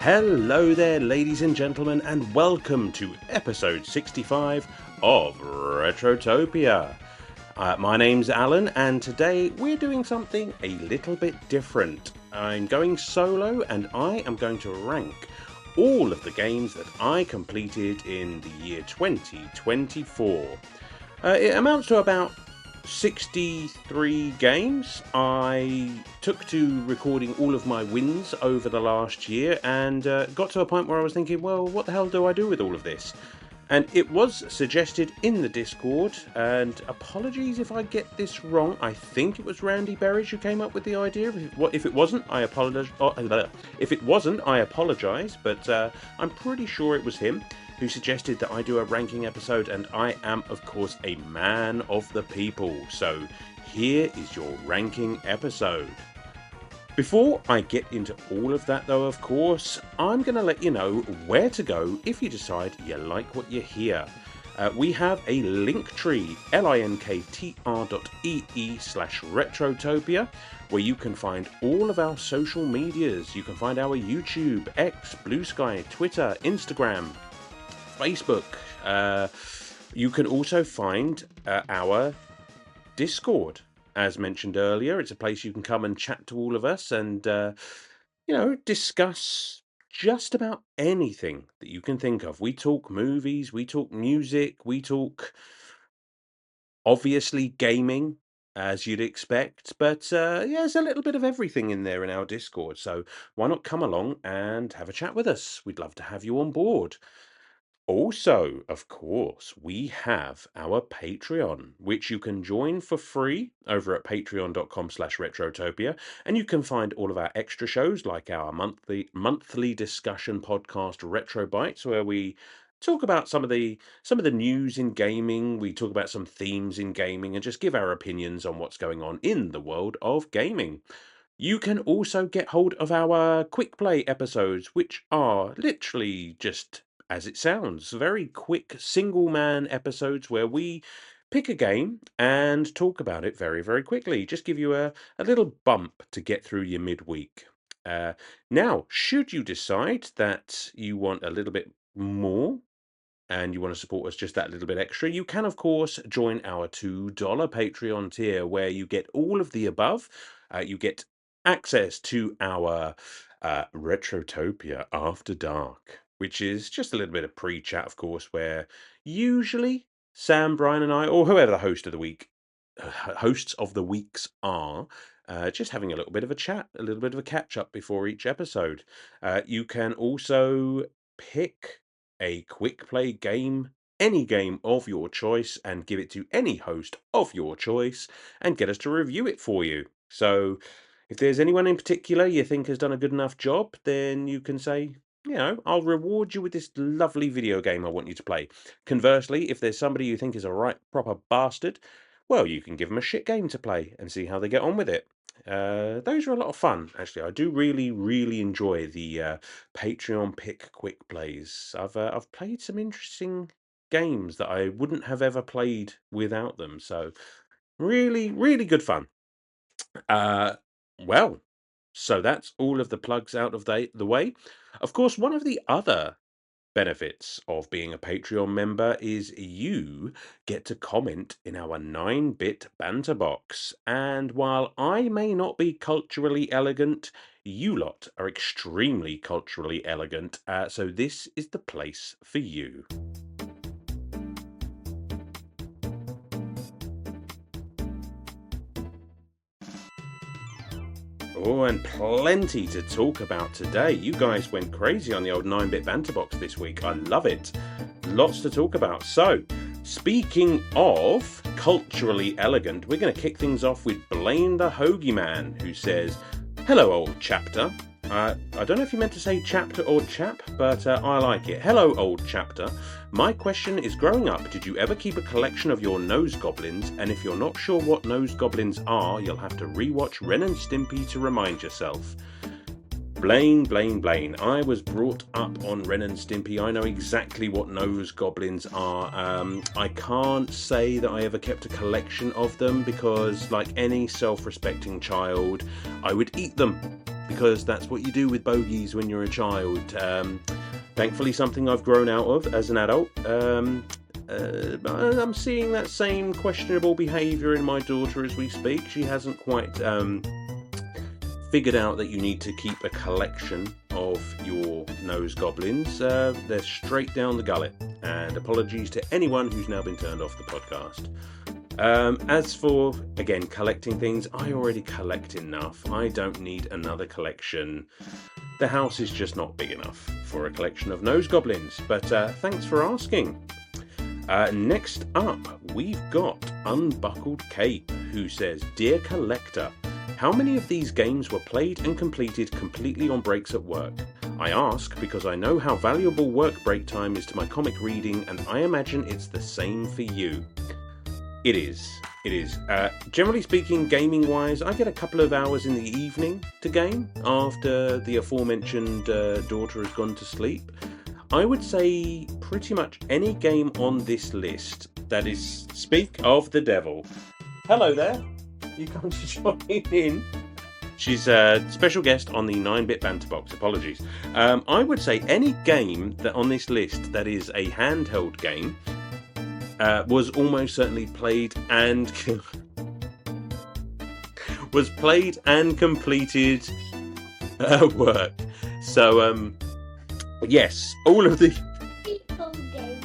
Hello there, ladies and gentlemen, and welcome to episode 65 of Retrotopia. My name's Alan, and today we're doing something a little bit different. I'm going solo, and I am going to rank all of the games that I completed in the year 2024. It amounts to about 63 games. I took to recording all of my wins over the last year and got to a point where I was thinking, well, what the hell do I do with all of this? And it was suggested in the Discord, and apologies if I get this wrong. I think it was Randy Berridge who came up with the idea. If it wasn't, I apologize. If it wasn't, I apologize, but I'm pretty sure it was him who suggested that I do a ranking episode, and I am, of course, a man of the people. So here is your ranking episode. Before I get into all of that, though, of course, I'm going to let you know where to go if you decide you like what you hear. We have a link tree, linktr.ee/retrotopia, where you can find all of our social medias. You can find our YouTube, X, Blue Sky, Twitter, Instagram, Facebook. You can also find our Discord. As mentioned earlier, it's a place you can come and chat to all of us and, discuss just about anything that you can think of. We talk movies, we talk music, we talk, obviously, gaming, as you'd expect. But, there's a little bit of everything in there in our Discord. So why not come along and have a chat with us? We'd love to have you on board. Also, of course, we have our Patreon, which you can join for free over at patreon.com/retrotopia, and you can find all of our extra shows like our monthly discussion podcast Retro Bites, where we talk about some of the news in gaming. We talk about some themes in gaming and just give our opinions on what's going on in the world of gaming. You can also get hold of our quick play episodes, which are literally just as it sounds, very quick single man episodes where we pick a game and talk about it very, very quickly. Just give you a little bump to get through your midweek. Now, should you decide that you want a little bit more and you want to support us just that little bit extra, you can, of course, join our $2 Patreon tier where you get all of the above. You get access to our Retrotopia After Dark, which is just a little bit of pre-chat, of course, where usually Sam, Brian, and I, or whoever the hosts of the weeks are, just having a little bit of a chat, a little bit of a catch-up before each episode. You can also pick a quick play game, any game of your choice, and give it to any host of your choice and get us to review it for you. So if there's anyone in particular you think has done a good enough job, then you can say, I'll reward you with this lovely video game I want you to play. Conversely, if there's somebody you think is a right proper bastard, well, you can give them a shit game to play and see how they get on with it. Those are a lot of fun, actually. I do really, really enjoy the Patreon pick quick plays. I've played some interesting games that I wouldn't have ever played without them. So really, really good fun. Well, so that's all of the plugs out of the way. Of course, one of the other benefits of being a Patreon member is you get to comment in our 9-bit banter box. And while I may not be culturally elegant, you lot are extremely culturally elegant. So this is the place for you. Oh, and plenty to talk about today. You guys went crazy on the old 9-bit banter box this week. I love it. Lots to talk about. So, speaking of culturally elegant, we're going to kick things off with Blaine the Hoagie Man, who says, "Hello, old chapter." I don't know if you meant to say chapter or chap, but I like it. Hello, old chapter. My question is, growing up, did you ever keep a collection of your nose goblins? And if you're not sure what nose goblins are, you'll have to rewatch Ren and Stimpy to remind yourself. Blaine. I was brought up on Ren and Stimpy. I know exactly what nose goblins are. I can't say that I ever kept a collection of them because, like any self-respecting child, I would eat them because that's what you do with bogeys when you're a child. Thankfully, something I've grown out of as an adult. I'm seeing that same questionable behaviour in my daughter as we speak. She hasn't quite figured out that you need to keep a collection of your nose goblins. They're straight down the gullet. And apologies to anyone who's now been turned off the podcast. As for, again, collecting things, I already collect enough. I don't need another collection. The house is just not big enough for a collection of nose goblins, but thanks for asking. Next up, we've got Unbuckled Cape, who says, Dear Collector, how many of these games were played and completed completely on breaks at work? I ask because I know how valuable work break time is to my comic reading, and I imagine it's the same for you. It is. Generally speaking, gaming-wise, I get a couple of hours in the evening to game after the aforementioned daughter has gone to sleep. I would say pretty much any game on this list that is... Speak of the devil. Hello there. You come to join in. She's a special guest on the 9-bit banter box. Apologies. I would say any game that on this list that is a handheld game was almost certainly played and completed at work. So yes, all of the people game.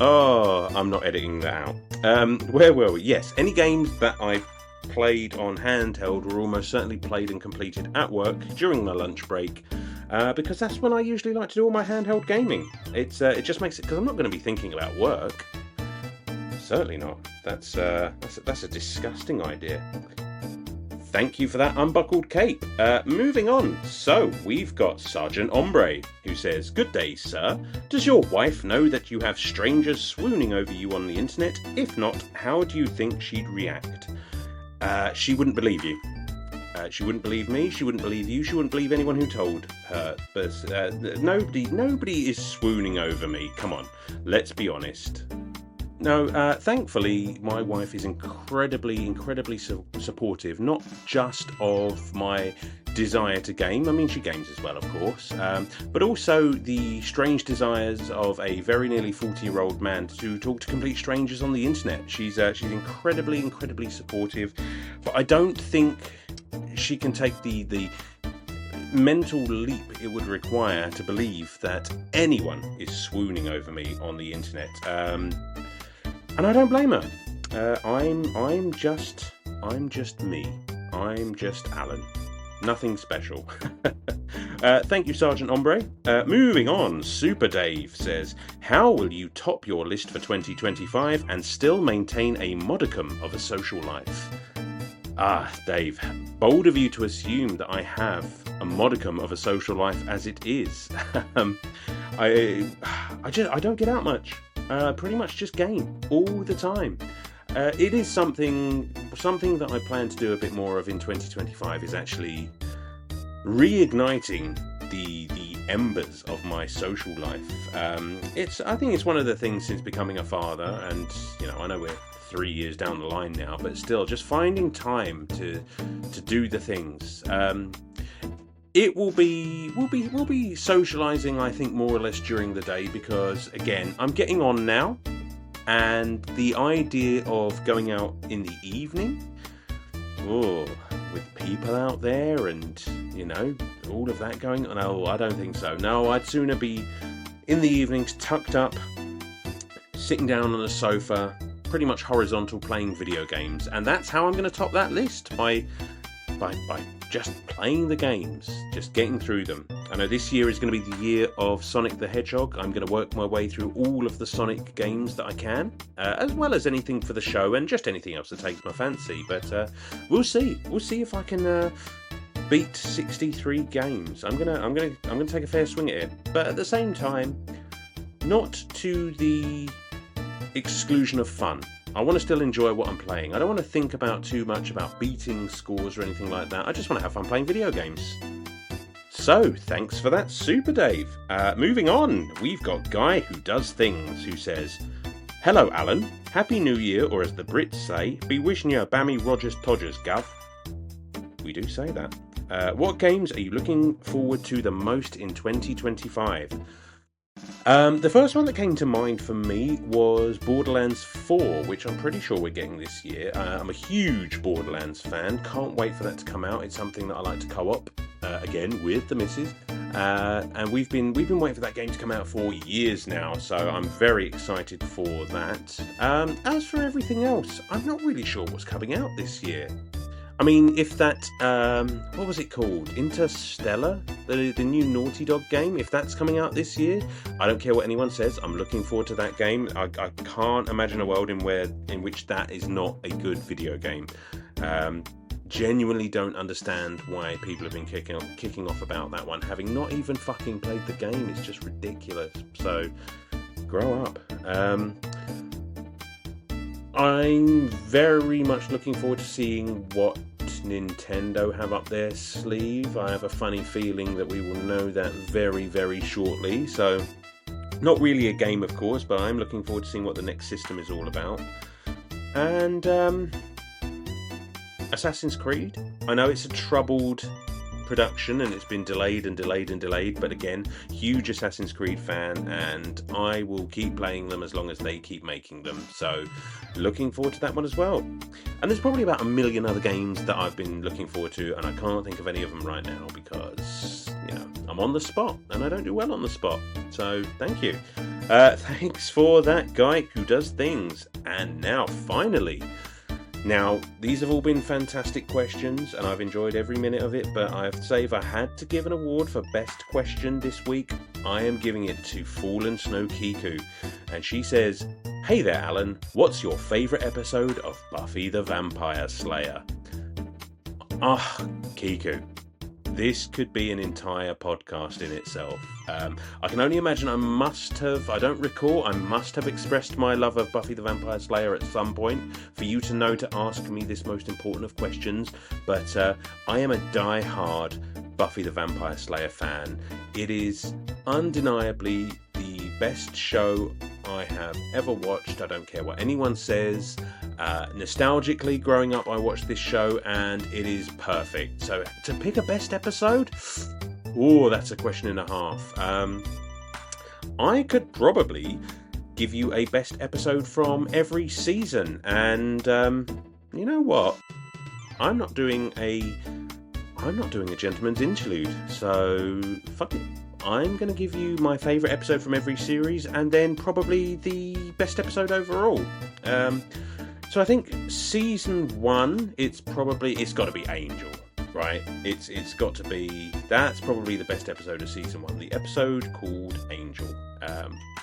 Oh, I'm not editing that out. Where were we? Yes, any games that I played on handheld were almost certainly played and completed at work during my lunch break. Because that's when I usually like to do all my handheld gaming. It just makes it, because I'm not going to be thinking about work. Certainly not. That's a disgusting idea. Thank you for that, Unbuckled Cape. Moving on. So we've got Sergeant Ombre, who says, Good day, sir. Does your wife know that you have strangers swooning over you on the internet? If not, how do you think she'd react? She wouldn't believe you. She wouldn't believe me, she wouldn't believe you, she wouldn't believe anyone who told her. But nobody is swooning over me. Come on, let's be honest. No, thankfully, my wife is incredibly supportive, not just of my desire to game. I mean, she games as well, of course, but also the strange desires of a very nearly 40-year-old man to talk to complete strangers on the internet. She's incredibly supportive, but I don't think she can take the mental leap it would require to believe that anyone is swooning over me on the internet. And I don't blame her. I'm just me. I'm just Alan. Nothing special. Thank you, Sergeant Ombre. Moving on, Super Dave says, How will you top your list for 2025 and still maintain a modicum of a social life? Ah, Dave, bold of you to assume that I have a modicum of a social life as it is. I don't get out much. Pretty much just game all the time. It is something that I plan to do a bit more of in 2025 is actually reigniting the embers of my social life. I think it's one of the things since becoming a father, and I know we're 3 years down the line now, but still just finding time to do the things. We'll be socializing, I think, more or less during the day, because again, I'm getting on now, and the idea of going out in the evening, with people out there and all of that going on, no, I don't think so. No, I'd sooner be in the evenings tucked up, sitting down on a sofa, pretty much horizontal, playing video games. And that's how I'm going to top that list, by just playing the games, just getting through them. I know this year is going to be the year of Sonic the Hedgehog. I'm going to work my way through all of the Sonic games that I can, as well as anything for the show and just anything else that takes my fancy. But we'll see. We'll see if I can beat 63 games. I'm gonna take a fair swing at it. But at the same time, not to the exclusion of fun. I want to still enjoy what I'm playing. I don't want to think about too much about beating scores or anything like that. I just want to have fun playing video games. So, thanks for that, Super Dave. Moving on, we've got Guy Who Does Things, who says, Hello, Alan. Happy New Year, or as the Brits say, be wishing you a Bammy Rogers Todgers, Gov. We do say that. What games are you looking forward to the most in 2025? The first one that came to mind for me was Borderlands 4, which I'm pretty sure we're getting this year. I'm a huge Borderlands fan. Can't wait for that to come out. It's something that I like to co-op again with the missus, and we've been waiting for that game to come out for years now. So I'm very excited for that. As for everything else, I'm not really sure what's coming out this year. I mean, if that, what was it called? Interstellar? The new Naughty Dog game? If that's coming out this year, I don't care what anyone says, I'm looking forward to that game. I can't imagine a world in which that is not a good video game. Genuinely don't understand why people have been kicking off about that one, having not even fucking played the game. It's just ridiculous. So, grow up. I'm very much looking forward to seeing what Nintendo have up their sleeve. I have a funny feeling that we will know that very, very shortly. So, not really a game, of course, but I'm looking forward to seeing what the next system is all about. And Assassin's Creed. I know it's a troubled production and it's been delayed, but again, huge Assassin's Creed fan, and I will keep playing them as long as they keep making them. So looking forward to that one as well. And there's probably about a million other games that I've been looking forward to, and I can't think of any of them right now because, you know, I'm on the spot and I don't do well on the spot. So thank you. Thanks for that guy who does things. And now finally, now, these have all been fantastic questions, and I've enjoyed every minute of it, but I have to say, if I had to give an award for best question this week, I am giving it to Fallen Snow Kiku. And she says, "Hey there, Alan, what's your favourite episode of Buffy the Vampire Slayer?" Ah, Kiku. This could be an entire podcast in itself. I can only imagine I must have expressed my love of Buffy the Vampire Slayer at some point for you to know to ask me this most important of questions, but I am a die-hard Buffy the Vampire Slayer fan. It is undeniably the best show I have ever watched. I don't care what anyone says. Nostalgically, growing up, I watched this show and it is perfect. So to pick a best episode, that's a question and a half. I could probably give you a best episode from every season, and you know what? I'm not doing a gentleman's interlude, so fuck it. I'm going to give you my favourite episode from every series, and then probably the best episode overall. So I think season 1, it's got to be Angel, right? It's got to be, that's probably the best episode of season 1. The episode called Angel.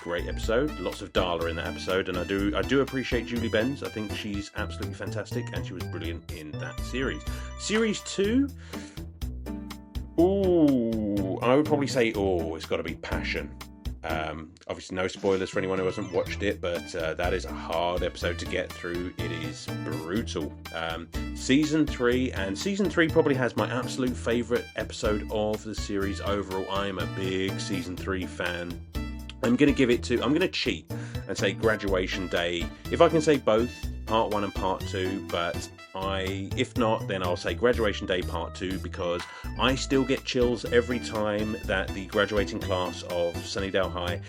Great episode, lots of Darla in that episode, and I do appreciate Julie Benz. I think she's absolutely fantastic, and she was brilliant in that series. Series 2, I would probably say, it's got to be Passion. Obviously no spoilers for anyone who hasn't watched it, but that is a hard episode to get through. It is brutal. Season 3 probably has my absolute favourite episode of the series overall. I am a big Season 3 fan. I'm going to cheat and say Graduation Day. If I can say both, Part 1 and Part 2, but if not, then I'll say Graduation Day Part 2, because I still get chills every time that the graduating class of Sunnydale High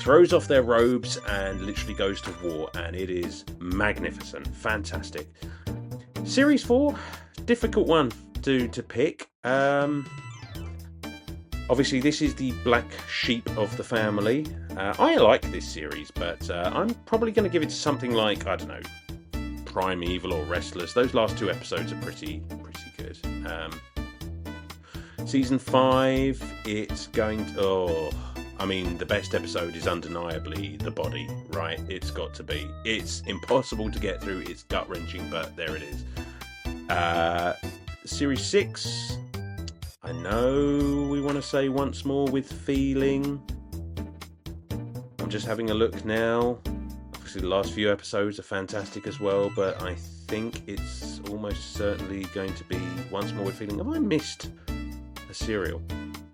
throws off their robes and literally goes to war, and it is magnificent, fantastic. Series 4, difficult one to pick. Obviously, this is the black sheep of the family. I like this series, but I'm probably going to give it to something like, I don't know, Primeval or Restless. Those last 2 episodes are pretty good. Season 5, it's going to... the best episode is undeniably The Body, right? It's got to be. It's impossible to get through. It's gut-wrenching, but there it is. Series 6, I know we want to say Once More with Feeling. I'm just having a look now. Obviously, the last few episodes are fantastic as well, but I think it's almost certainly going to be Once More with Feeling. Have I missed a serial?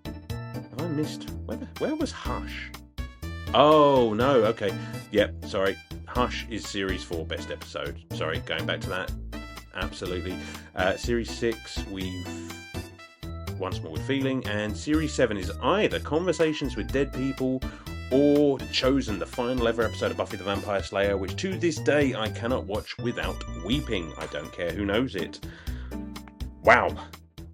Have I missed... Where was Hush? Oh, no, okay. Yep, sorry. Hush is Series 4 best episode. Sorry, going back to that. Absolutely. Series 6, we've Once More with Feeling, and Series 7 is either Conversations with Dead People or Chosen, the final ever episode of Buffy the Vampire Slayer, which to this day I cannot watch without weeping. I don't care who knows it. Wow.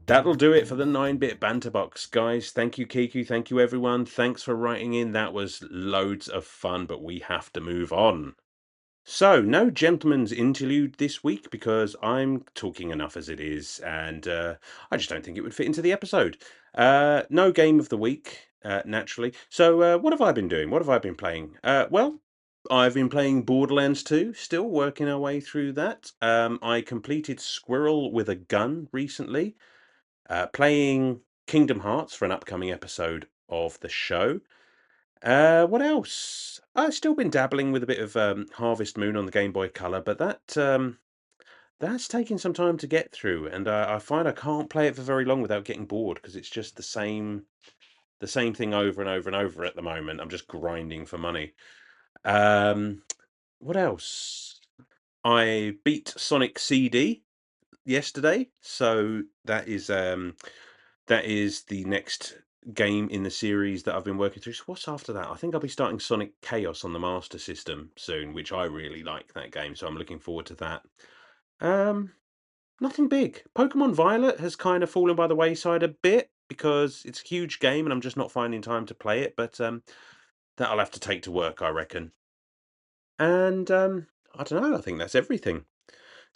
That'll do it for the 9-bit banter box, guys. Thank you, Kiku. Thank you, everyone. Thanks for writing in. That was loads of fun, but we have to move on. So, no gentleman's interlude this week because I'm talking enough as it is, and I just don't think it would fit into the episode. No game of the week, naturally. So, what have I been doing? What have I been playing? Well, I've been playing Borderlands 2, still working our way through that. I completed Squirrel with a Gun recently, playing Kingdom Hearts for an upcoming episode of the show. What else? I've still been dabbling with a bit of Harvest Moon on the Game Boy Color, but that's taking some time to get through, and I find I can't play it for very long without getting bored because it's just the same thing over and over and over at the moment. I'm just grinding for money. Um, what else? I beat Sonic CD yesterday, so that is the next game in the series that I've been working through. So what's after that? I think I'll be starting Sonic Chaos on the Master System soon, which I really like that game, so I'm looking forward to that. Um, Nothing big. Pokemon Violet has kind of fallen by the wayside a bit because it's a huge game and I'm just not finding time to play it, but that I'll have to take to work, I reckon. And I don't know, I think that's everything.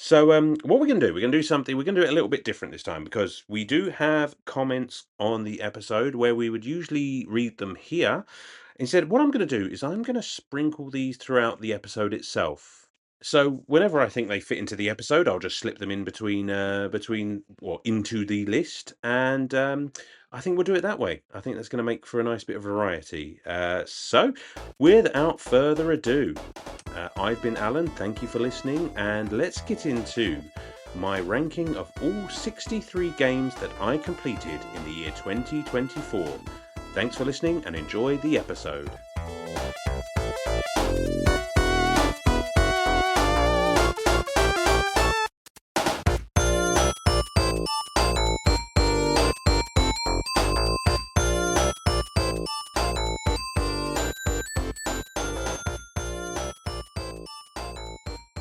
So, what we're going to do, we're going to do something, we're going to do it a little bit different this time because we do have comments on the episode where we would usually read them here. Instead, what I'm going to do is I'm going to sprinkle these throughout the episode itself. So, whenever I think they fit into the episode, I'll just slip them in between or into the list, and I think we'll do it that way. I think that's going to make for a nice bit of variety. So, without further ado, I've been Alan, thank you for listening, and let's get into my ranking of all 63 games that I completed in the year 2024. Thanks for listening and enjoy the episode.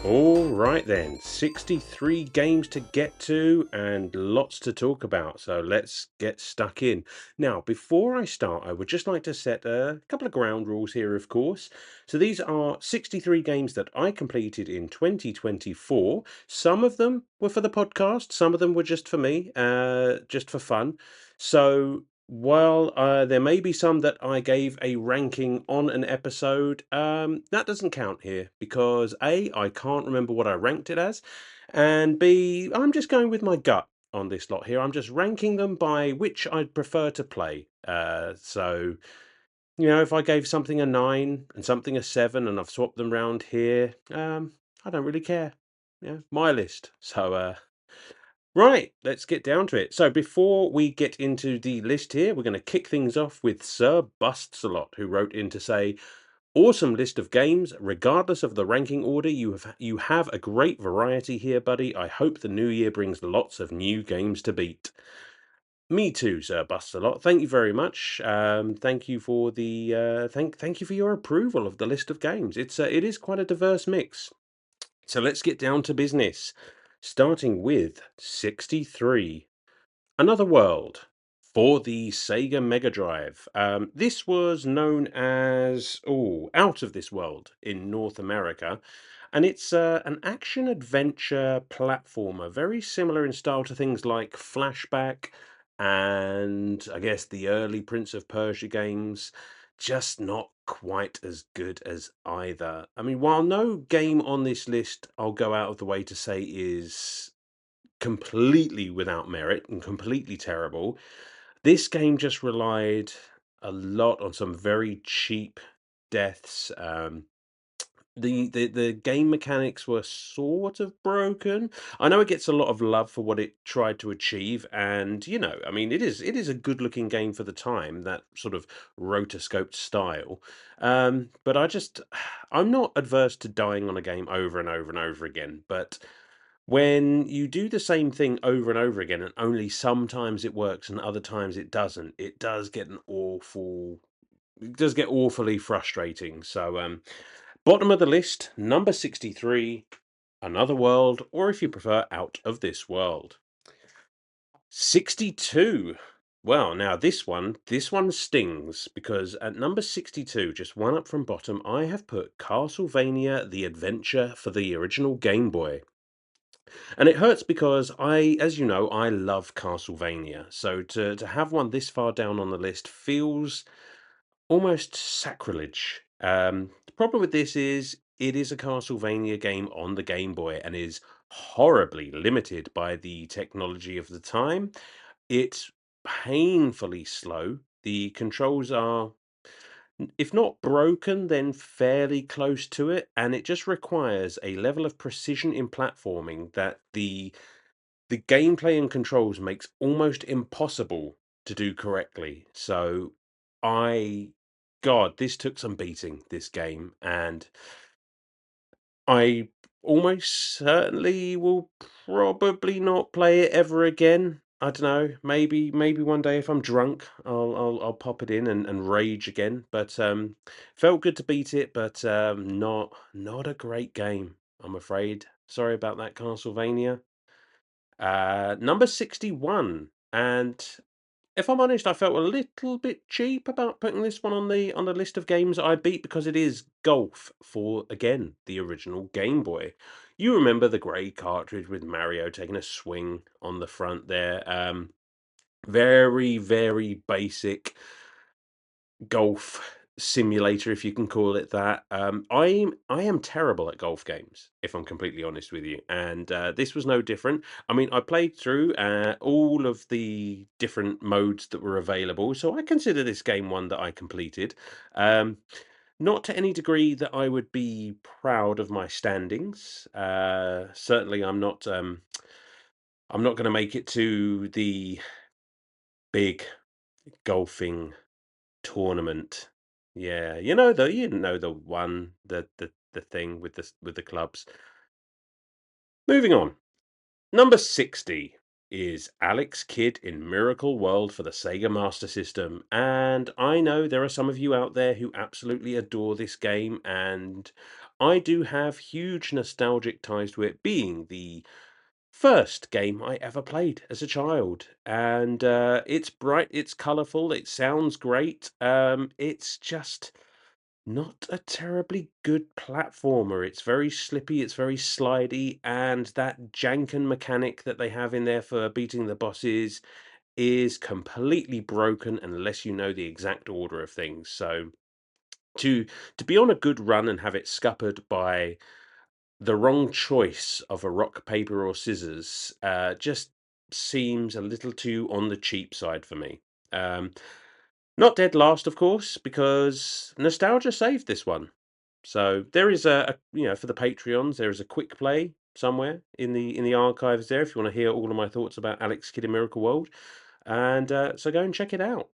All right then, 63 games to get to and lots to talk about, so let's get stuck in. Now, before I start, I would just like to set a couple of ground rules here, of course. So these are 63 games that I completed in 2024. Some of them were for the podcast, some of them were just for me, just for fun. So while there may be some that I gave a ranking on an episode, that doesn't count here because A, I can't remember what I ranked it as, and B, I'm just going with my gut on this lot here. I'm just ranking them by which I'd prefer to play. So, if I gave something a 9 and something a 7 and I've swapped them round here, I don't really care. Yeah, my list. So, right, let's get down to it. So before we get into the list here, we're going to kick things off with Sir Busts-a-Lot, who wrote in to say, awesome list of games. Regardless of the ranking order, you have a great variety here, buddy. I hope the new year brings lots of new games to beat. Me too, Sir Busts-a-Lot. Thank you very much. Thank you for the thank you for your approval of the list of games. It is quite a diverse mix. So let's get down to business. Starting with 63. Another World for the Sega Mega Drive. This was known as Out of This World in North America, and it's an action adventure platformer, very similar in style to things like Flashback and I guess the early Prince of Persia games. Just not quite as good as either. I mean, while no game on this list I'll go out of the way to say is completely without merit and completely terrible. This game just relied a lot on some very cheap deaths. The game mechanics were sort of broken. I know it gets a lot of love for what it tried to achieve, and I mean, it is a good looking game for the time, that sort of rotoscoped style. But I'm not adverse to dying on a game over and over and over again, but When you do the same thing over and over again, and only sometimes it works and other times it doesn't, it does get awfully frustrating. So, bottom of the list, number 63, Another World, or if you prefer, Out of This World. 62. Well, now this one stings because at number 62, just one up from bottom, I have put Castlevania The Adventure for the original Game Boy. And it hurts because as you know, I love Castlevania. So to have one this far down on the list feels almost sacrilege. The problem with this is it is a Castlevania game on the Game Boy and is horribly limited by the technology of the time. It's painfully slow. The controls are, if not broken, then fairly close to it, and it just requires a level of precision in platforming that the gameplay and controls makes almost impossible to do correctly. So I God, this took some beating, this game, and I almost certainly will probably not play it ever again. I don't know. Maybe one day if I'm drunk, I'll pop it in and rage again. But felt good to beat it, but not a great game, I'm afraid. Sorry about that, Castlevania. Number 61. And if I'm honest, I felt a little bit cheap about putting this one on the list of games I beat because it is Golf for, again, the original Game Boy. You remember the grey cartridge with Mario taking a swing on the front there. Very, very basic golf simulator, if you can call it that. I am terrible at golf games, if I'm completely honest with you, and this was no different. I mean, I played through all of the different modes that were available, so I consider this game one that I completed. Um, Not to any degree that I would be proud of my standings. Certainly, I'm not going to make it to the big golfing tournament. Yeah, you know the one, the thing with the clubs. Moving on. Number 60 is Alex Kidd in Miracle World for the Sega Master System. And I know there are some of you out there who absolutely adore this game, and I do have huge nostalgic ties to it being the first game I ever played as a child. And it's bright, it's colorful, it sounds great. It's just not a terribly good platformer. It's very slippy, it's very slidey, and that janken mechanic that they have in there for beating the bosses is completely broken unless you know the exact order of things. So to to be on a good run and have it scuppered by the wrong choice of a rock, paper, or scissors just seems a little too on the cheap side for me. Um, Not dead last, of course, because nostalgia saved this one. So there is for the Patreons, there is a quick play somewhere in the archives there if you want to hear all of my thoughts about Alex Kidd in Miracle World, and so go and check it out.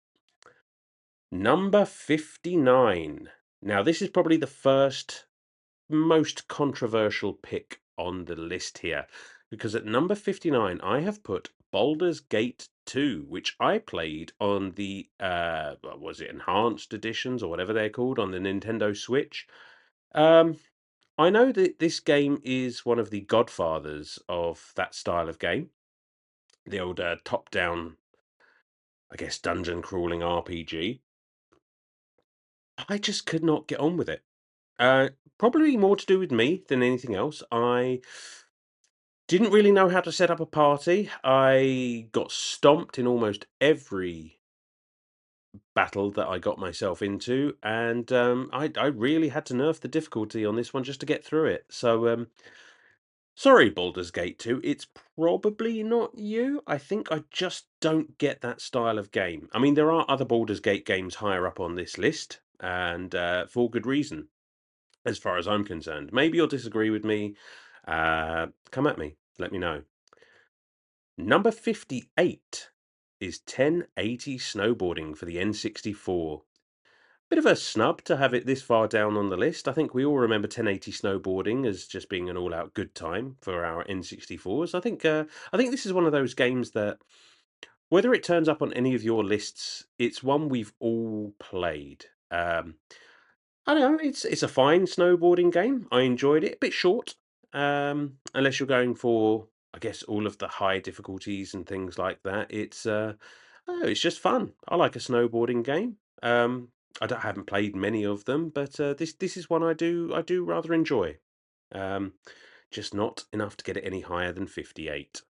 Number 59. Now this is probably the first most controversial pick on the list here, because at number 59 I have put Baldur's Gate 2, which I played on the what was it, enhanced editions or whatever they're called on the Nintendo Switch. Um, I know that this game is one of the godfathers of that style of game, the old top-down, I guess, dungeon crawling RPG. I just could not get on with it. Probably more to do with me than anything else. I didn't really know how to set up a party. I got stomped in almost every battle that I got myself into, and I really had to nerf the difficulty on this one just to get through it. So sorry, Baldur's Gate 2, it's probably not you. I think I just don't get that style of game. I mean, there are other Baldur's Gate games higher up on this list, and for good reason, as far as I'm concerned. Maybe you'll disagree with me. Come at me. Let me know. Number 58 is 1080 snowboarding for the N64. bit of a snub to have it this far down on the list. I think we all remember 1080 snowboarding as just being an all-out good time for our N64s. I think this is one of those games that whether it turns up on any of your lists, it's one we've all played. I don't know. It's a fine snowboarding game. I enjoyed it. A bit short, unless you're going for, I guess, all of the high difficulties and things like that. Oh, it's just fun. I like a snowboarding game. I haven't played many of them, but this is one I do rather enjoy. Um, just not enough to get it any higher than 58.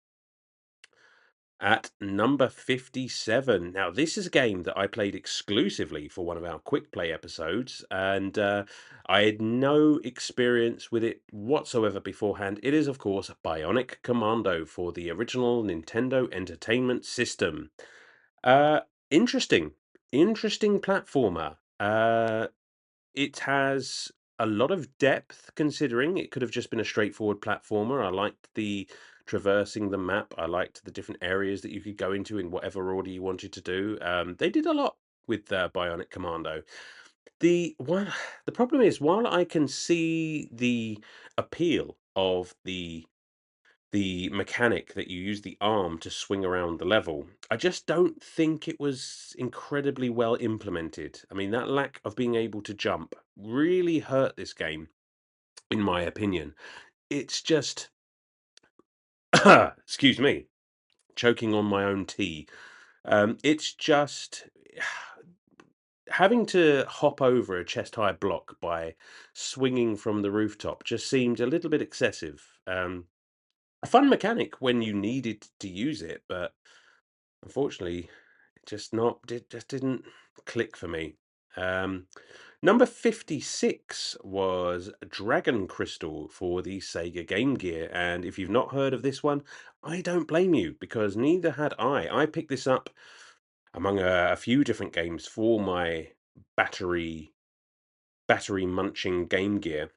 At number 57. Now, this is a game that I played exclusively for one of our quick play episodes, and I had no experience with it whatsoever beforehand. It is, of course, Bionic Commando for the original Nintendo Entertainment System. Uh, interesting, interesting platformer. It has a lot of depth considering it could have just been a straightforward platformer. I liked the traversing the map. I liked the different areas that you could go into in whatever order you wanted to do. They did a lot with Bionic Commando. The one, the problem is, while I can see the appeal of the mechanic that you use the arm to swing around the level, I just don't think it was incredibly well implemented. I mean, that lack of being able to jump really hurt this game, in my opinion. It's just, excuse me, choking on my own tea. It's just having to hop over a chest high block by swinging from the rooftop just seemed a little bit excessive. A fun mechanic when you needed to use it, but unfortunately, it just didn't click for me. Um, Number 56 was Dragon Crystal for the Sega Game Gear, and if you've not heard of this one, I don't blame you because neither had I. I picked this up among a few different games for my battery battery munching Game Gear.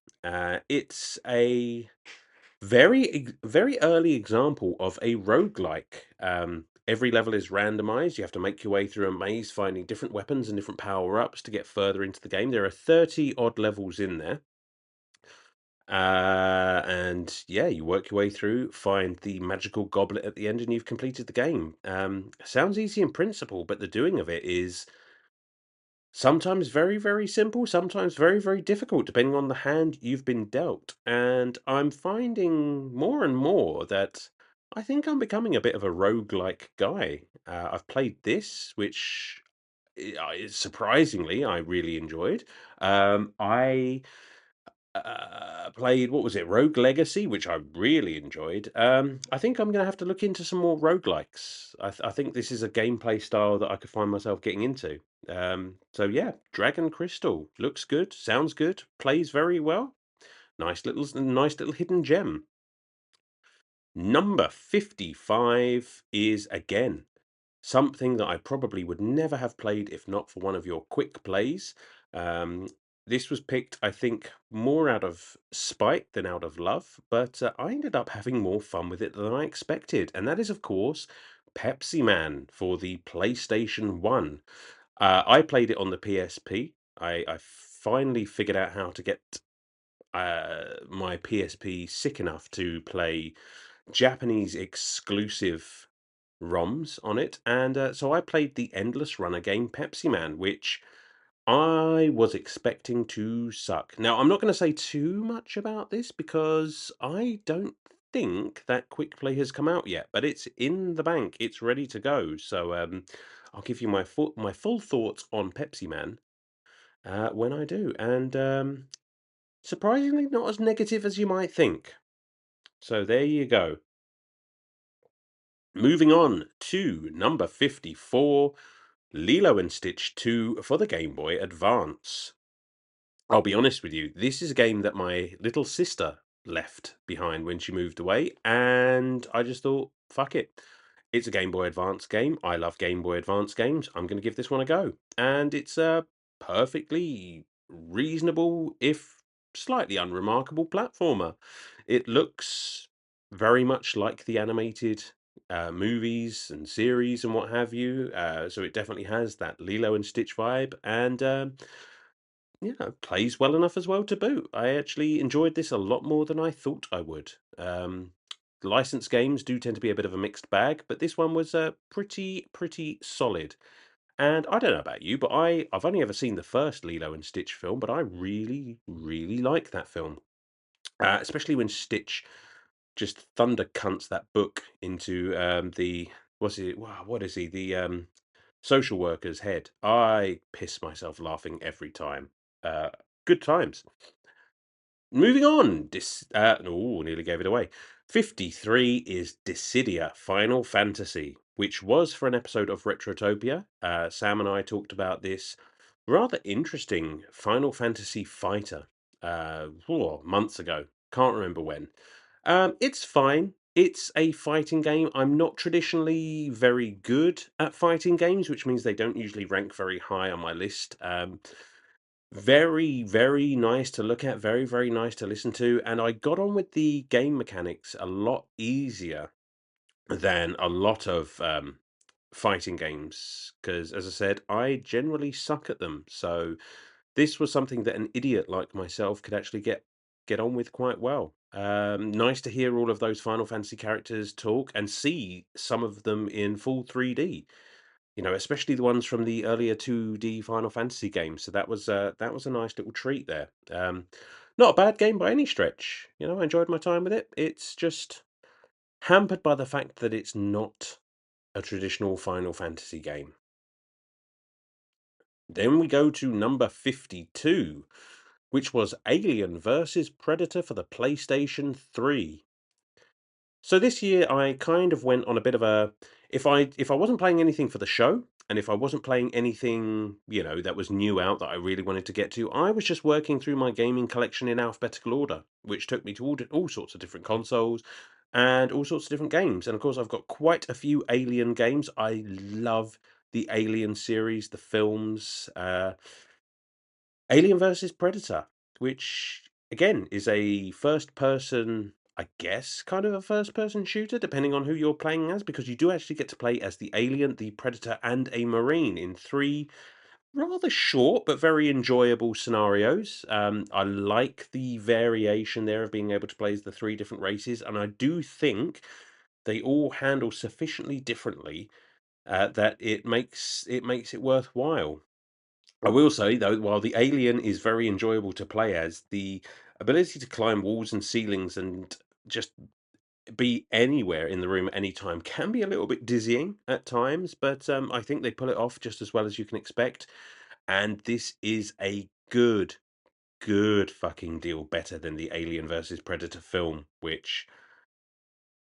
It's a very early example of a roguelike. Every level is randomized. You have to make your way through a maze, finding different weapons and different power-ups to get further into the game. There are 30 odd levels in there. And yeah, you work your way through, find the magical goblet at the end, and you've completed the game. Sounds easy in principle, but the doing of it is sometimes very simple, sometimes very difficult, depending on the hand you've been dealt. And I'm finding more and more that I think I'm becoming a bit of a roguelike guy. I've played this, which surprisingly I really enjoyed. I played, what was it, Rogue Legacy, which I really enjoyed. I think I'm going to have to look into some more roguelikes. I think this is a gameplay style that I could find myself getting into. So yeah, Dragon Crystal looks good, sounds good, plays very well. Nice little hidden gem. Number 55 is again something that I probably would never have played if not for one of your quick plays. Um, this was picked, I think, more out of spite than out of love, but I ended up having more fun with it than I expected. And that is, of course, Pepsi Man for the PlayStation 1. I played it on the PSP. I finally figured out how to get my PSP sick enough to play Japanese exclusive ROMs on it, and so I played the endless runner game Pepsi Man, which I was expecting to suck. Now, I'm not going to say too much about this because I don't think that quick play has come out yet, but it's in the bank, it's ready to go. So I'll give you my full thoughts on Pepsi Man when I do, and surprisingly, not as negative as you might think. So there you go. Moving on to number 54, Lilo and Stitch 2 for the Game Boy Advance. I'll be honest with you, this is a game that my little sister left behind when she moved away, and I just thought, fuck it. It's a Game Boy Advance game. I love Game Boy Advance games. I'm going to give this one a go. And it's a perfectly reasonable, if slightly unremarkable, platformer. It looks very much like the animated movies and series and what have you. So it definitely has that Lilo and Stitch vibe. And plays well enough as well to boot. I actually enjoyed this a lot more than I thought I would. Licensed games do tend to be a bit of a mixed bag, but this one was pretty solid. And I don't know about you, but I've only ever seen the first Lilo and Stitch film, but I really like that film, especially when Stitch just thunder cunts that book into the what's it? Wow, what is he? The social worker's head. I piss myself laughing every time. Uh, Good times. Moving on. Nearly gave it away. 53 is Dissidia Final Fantasy, which was for an episode of Retrotopia. Sam and I talked about this rather interesting Final Fantasy fighter months ago. Can't remember when. It's fine. It's a fighting game. I'm not traditionally very good at fighting games, which means they don't usually rank very high on my list. Very nice to look at, very nice to listen to, and I got on with the game mechanics a lot easier than a lot of fighting games because, as I said, I generally suck at them. So this was something that an idiot like myself could actually get on with quite well. Nice to hear all of those Final Fantasy characters talk and see some of them in full 3D. Especially the ones from the earlier 2D Final Fantasy games. So that was a nice little treat there. Not a bad game by any stretch. I enjoyed my time with it. It's just hampered by the fact that it's not a traditional Final Fantasy game. Then we go to number 52, which was Alien versus Predator for the PlayStation 3. So this year I kind of went on a bit of a if I wasn't playing anything for the show, and if I wasn't playing anything, that was new out that I really wanted to get to, I was just working through my gaming collection in alphabetical order, which took me to all sorts of different consoles and all sorts of different games. And of course, I've got quite a few Alien games. I love the Alien series, the films. Alien versus Predator, which again is a first person, I guess, kind of a first person shooter, depending on who you're playing as, because you do actually get to play as the alien, the predator, and a marine in three rather short but very enjoyable scenarios. I like the variation there of being able to play as the three different races, and I do think they all handle sufficiently differently that it makes it worthwhile. I will say though, while the alien is very enjoyable to play as, the ability to climb walls and ceilings and just be anywhere in the room at any time can be a little bit dizzying at times, but I think they pull it off just as well as you can expect. And this is a good fucking deal better than the Alien versus Predator film, which,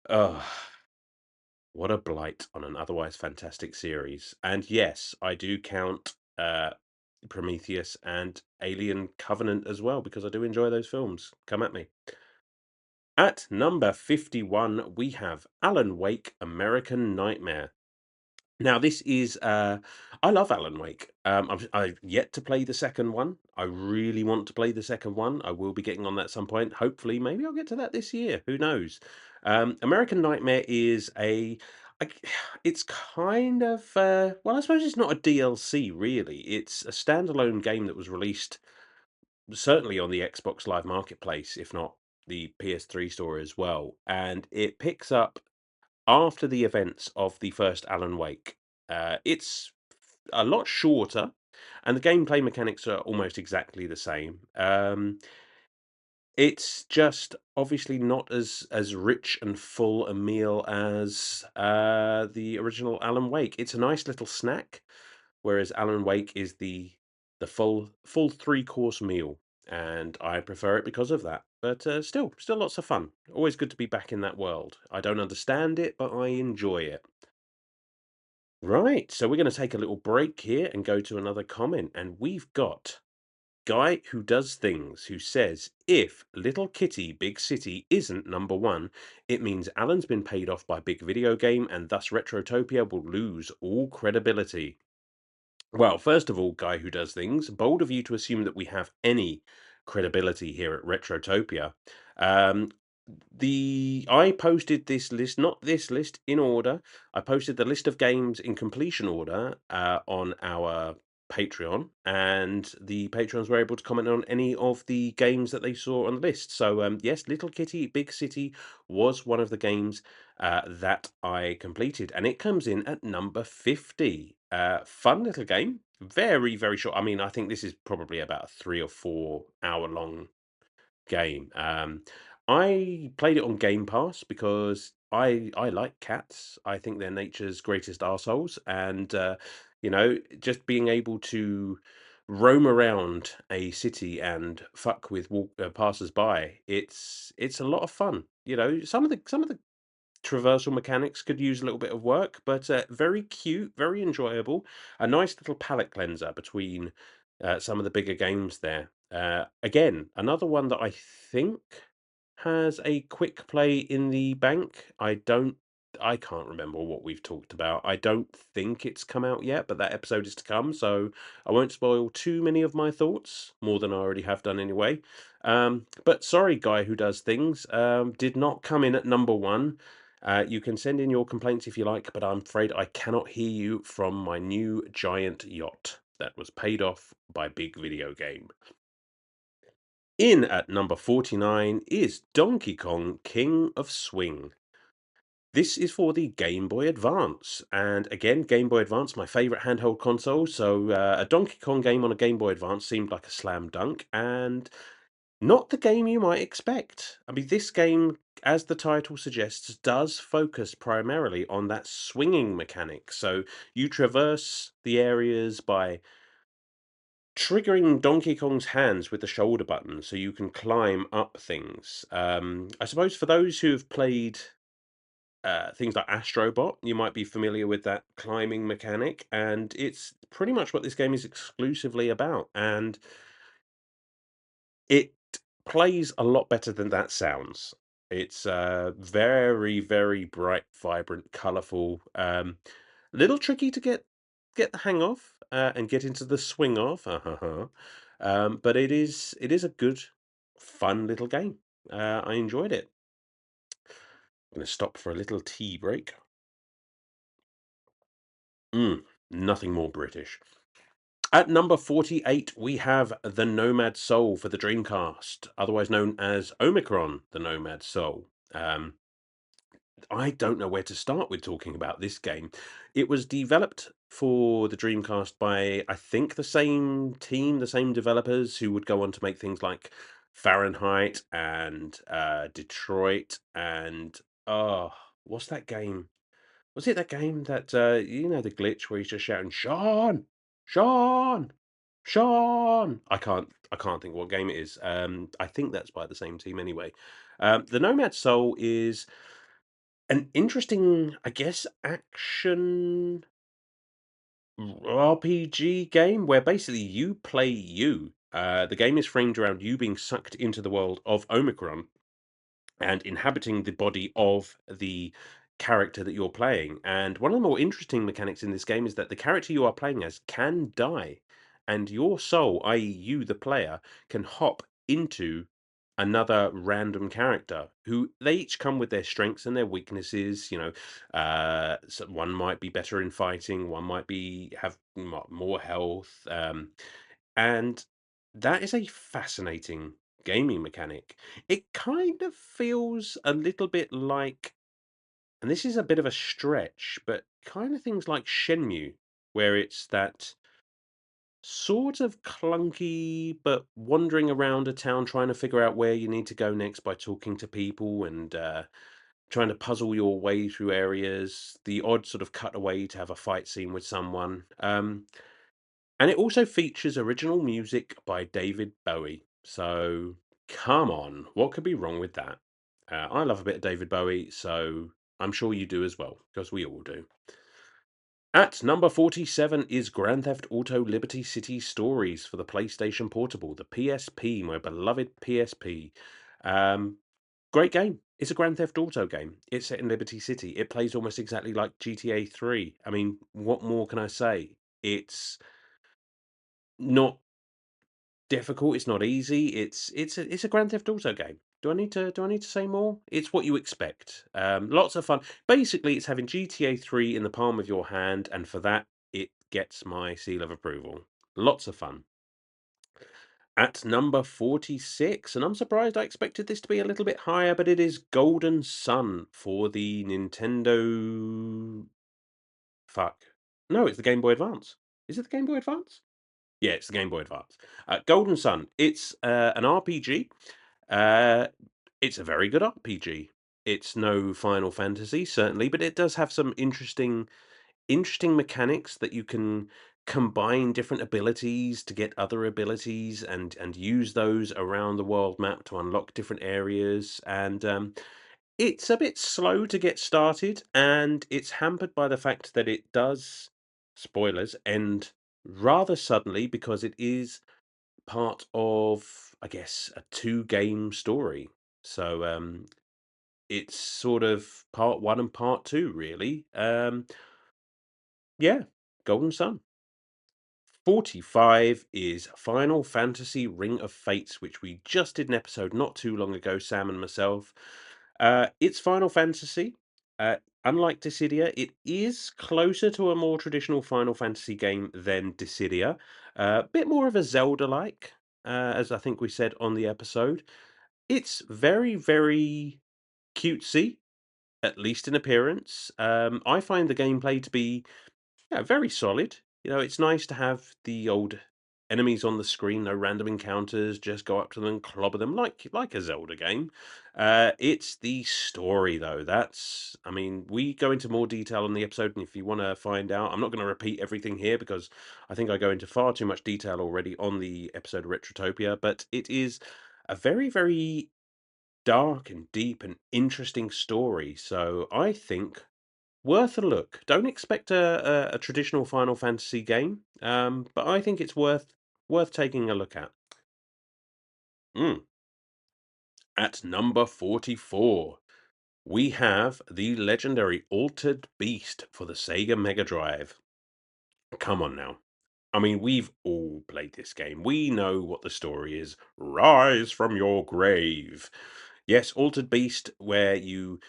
oh, what a blight on an otherwise fantastic series. And yes, I do count Prometheus and Alien Covenant as well because I do enjoy those films. Come at me. At number 51, we have Alan Wake American Nightmare. Now, this is I love Alan Wake. I've yet to play the second one. I really want to play the second one. I will be getting on that at some point. Hopefully, maybe I'll get to that this year. Who knows? American Nightmare is I- it's kind of well, I suppose it's not a DLC really. It's a standalone game that was released certainly on the Xbox Live Marketplace, if not the PS3 store as well. And it picks up after the events of the first Alan Wake. It's a lot shorter, and the gameplay mechanics are almost exactly the same. It's just obviously not as rich and full a meal as the original Alan Wake. It's a nice little snack, whereas Alan Wake is the full three-course meal, and I prefer it because of that. But still lots of fun. Always good to be back in that world. I don't understand it, but I enjoy it. Right, so we're going to take a little break here and go to another comment, and we've got Guy Who Does Things, who says, if Little Kitty Big City isn't number one, it means Alan's been paid off by Big Video Game, and thus Retrotopia will lose all credibility. Well, first of all, Guy Who Does Things, bold of you to assume that we have any credibility here at Retrotopia. Um, I posted this list, not this list, in order. I posted the list of games in completion order on our Patreon, and the patrons were able to comment on any of the games that they saw on the list. So, yes, Little Kitty Big City was one of the games that I completed, and it comes in at number 50. Fun little game, very, very short. I mean, I think this is probably about a 3 or 4 hour long game. I played it on Game Pass because I like cats. I think they're nature's greatest arseholes, and just being able to roam around a city and fuck with passers-by, it's a lot of fun. Some of the traversal mechanics could use a little bit of work, but very cute, very enjoyable. A nice little palate cleanser between some of the bigger games there. Again, another one that I think has a quick play in the bank. I can't remember what we've talked about. I don't think it's come out yet, but that episode is to come, so I won't spoil too many of my thoughts, more than I already have done anyway. But sorry, guy who does things, did not come in at number one. You can send in your complaints if you like, but I'm afraid I cannot hear you from my new giant yacht that was paid off by Big Video Game. In at number 49 is Donkey Kong King of Swing. This is for the Game Boy Advance. And again, Game Boy Advance, my favorite handheld console. So a Donkey Kong game on a Game Boy Advance seemed like a slam dunk. And not the game you might expect. I mean, this game, as the title suggests, does focus primarily on that swinging mechanic. So you traverse the areas by triggering Donkey Kong's hands with the shoulder button so you can climb up things. I suppose for those who have played things like Astrobot, you might be familiar with that climbing mechanic, and it's pretty much what this game is exclusively about. And it plays a lot better than that sounds. It's very, very bright, vibrant, colorful. Little tricky to get the hang of and get into the swing of. But it is a good, fun little game. I enjoyed it. I'm going to stop for a little tea break. Nothing more British. At number 48, we have the Nomad Soul for the Dreamcast, otherwise known as Omicron, the Nomad Soul. I don't know where to start with talking about this game. It was developed for the Dreamcast by, I think, the same team, the same developers who would go on to make things like Fahrenheit and Detroit and, oh, what's that game? Was it that game that the glitch where he's just shouting, Sean, Sean, Sean? I can't think what game it is. I think that's by the same team anyway. The Nomad Soul is an interesting, I guess, action RPG game where basically you play you. The game is framed around you being sucked into the world of Omicron and inhabiting the body of the character that you're playing. And one of the more interesting mechanics in this game is that the character you are playing as can die, and your soul, i.e., you, the player, can hop into another random character who they each come with their strengths and their weaknesses. So one might be better in fighting, one might be have more health, and that is a fascinating gaming mechanic. It kind of feels a little bit like, and this is a bit of a stretch, but kind of things like Shenmue, where it's that sort of clunky, but wandering around a town trying to figure out where you need to go next by talking to people and trying to puzzle your way through areas, the odd sort of cutaway to have a fight scene with someone. And it also features original music by David Bowie. So come on, what could be wrong with that? I love a bit of David Bowie, so I'm sure you do as well, because we all do. At number 47 is Grand Theft Auto Liberty City Stories for the PlayStation Portable, the PSP, my beloved PSP. Great game. It's a Grand Theft Auto game. It's set in Liberty City. It plays almost exactly like GTA 3. I mean, what more can I say? It's not difficult. It's not easy. It's a Grand Theft Auto game. Do I need to say more? It's what you expect. Lots of fun. Basically, it's having GTA 3 in the palm of your hand, and for that, it gets my seal of approval. Lots of fun. At number 46, and I'm surprised I expected this to be a little bit higher, but it is Golden Sun for the Nintendo. Fuck. No, it's the Game Boy Advance. Is it the Game Boy Advance? Yeah, it's the Game Boy Advance. Golden Sun. It's an RPG. Uh, it's a very good RPG. It's no Final Fantasy, certainly, but it does have some interesting mechanics that you can combine different abilities to get other abilities and use those around the world map to unlock different areas. And it's a bit slow to get started, and it's hampered by the fact that it does, spoilers, end rather suddenly because it is part of, I guess, a two-game story. So it's sort of part one and part two, really. Yeah, Golden Sun. 45 is Final Fantasy Ring of Fates, which we just did an episode not too long ago, Sam and myself. It's Final Fantasy. Unlike Dissidia, it is closer to a more traditional Final Fantasy game than Dissidia. A bit more of a Zelda-like, as I think we said on the episode. It's very, very cutesy, at least in appearance. I find the gameplay to be, yeah, very solid. You know, it's nice to have the old enemies on the screen, no random encounters, just go up to them and clobber them like a Zelda game. It's the story though. I mean, we go into more detail on the episode, and if you want to find out, I'm not going to repeat everything here because I think I go into far too much detail already on the episode of Retrotopia, but it is a very, very dark and deep and interesting story. So I think worth a look. Don't expect a traditional Final Fantasy game, but I think it's worth taking a look at. Mm. At number 44, we have the legendary Altered Beast for the Sega Mega Drive. Come on now. I mean, we've all played this game. We know what the story is. Rise from your grave. Yes, Altered Beast, where you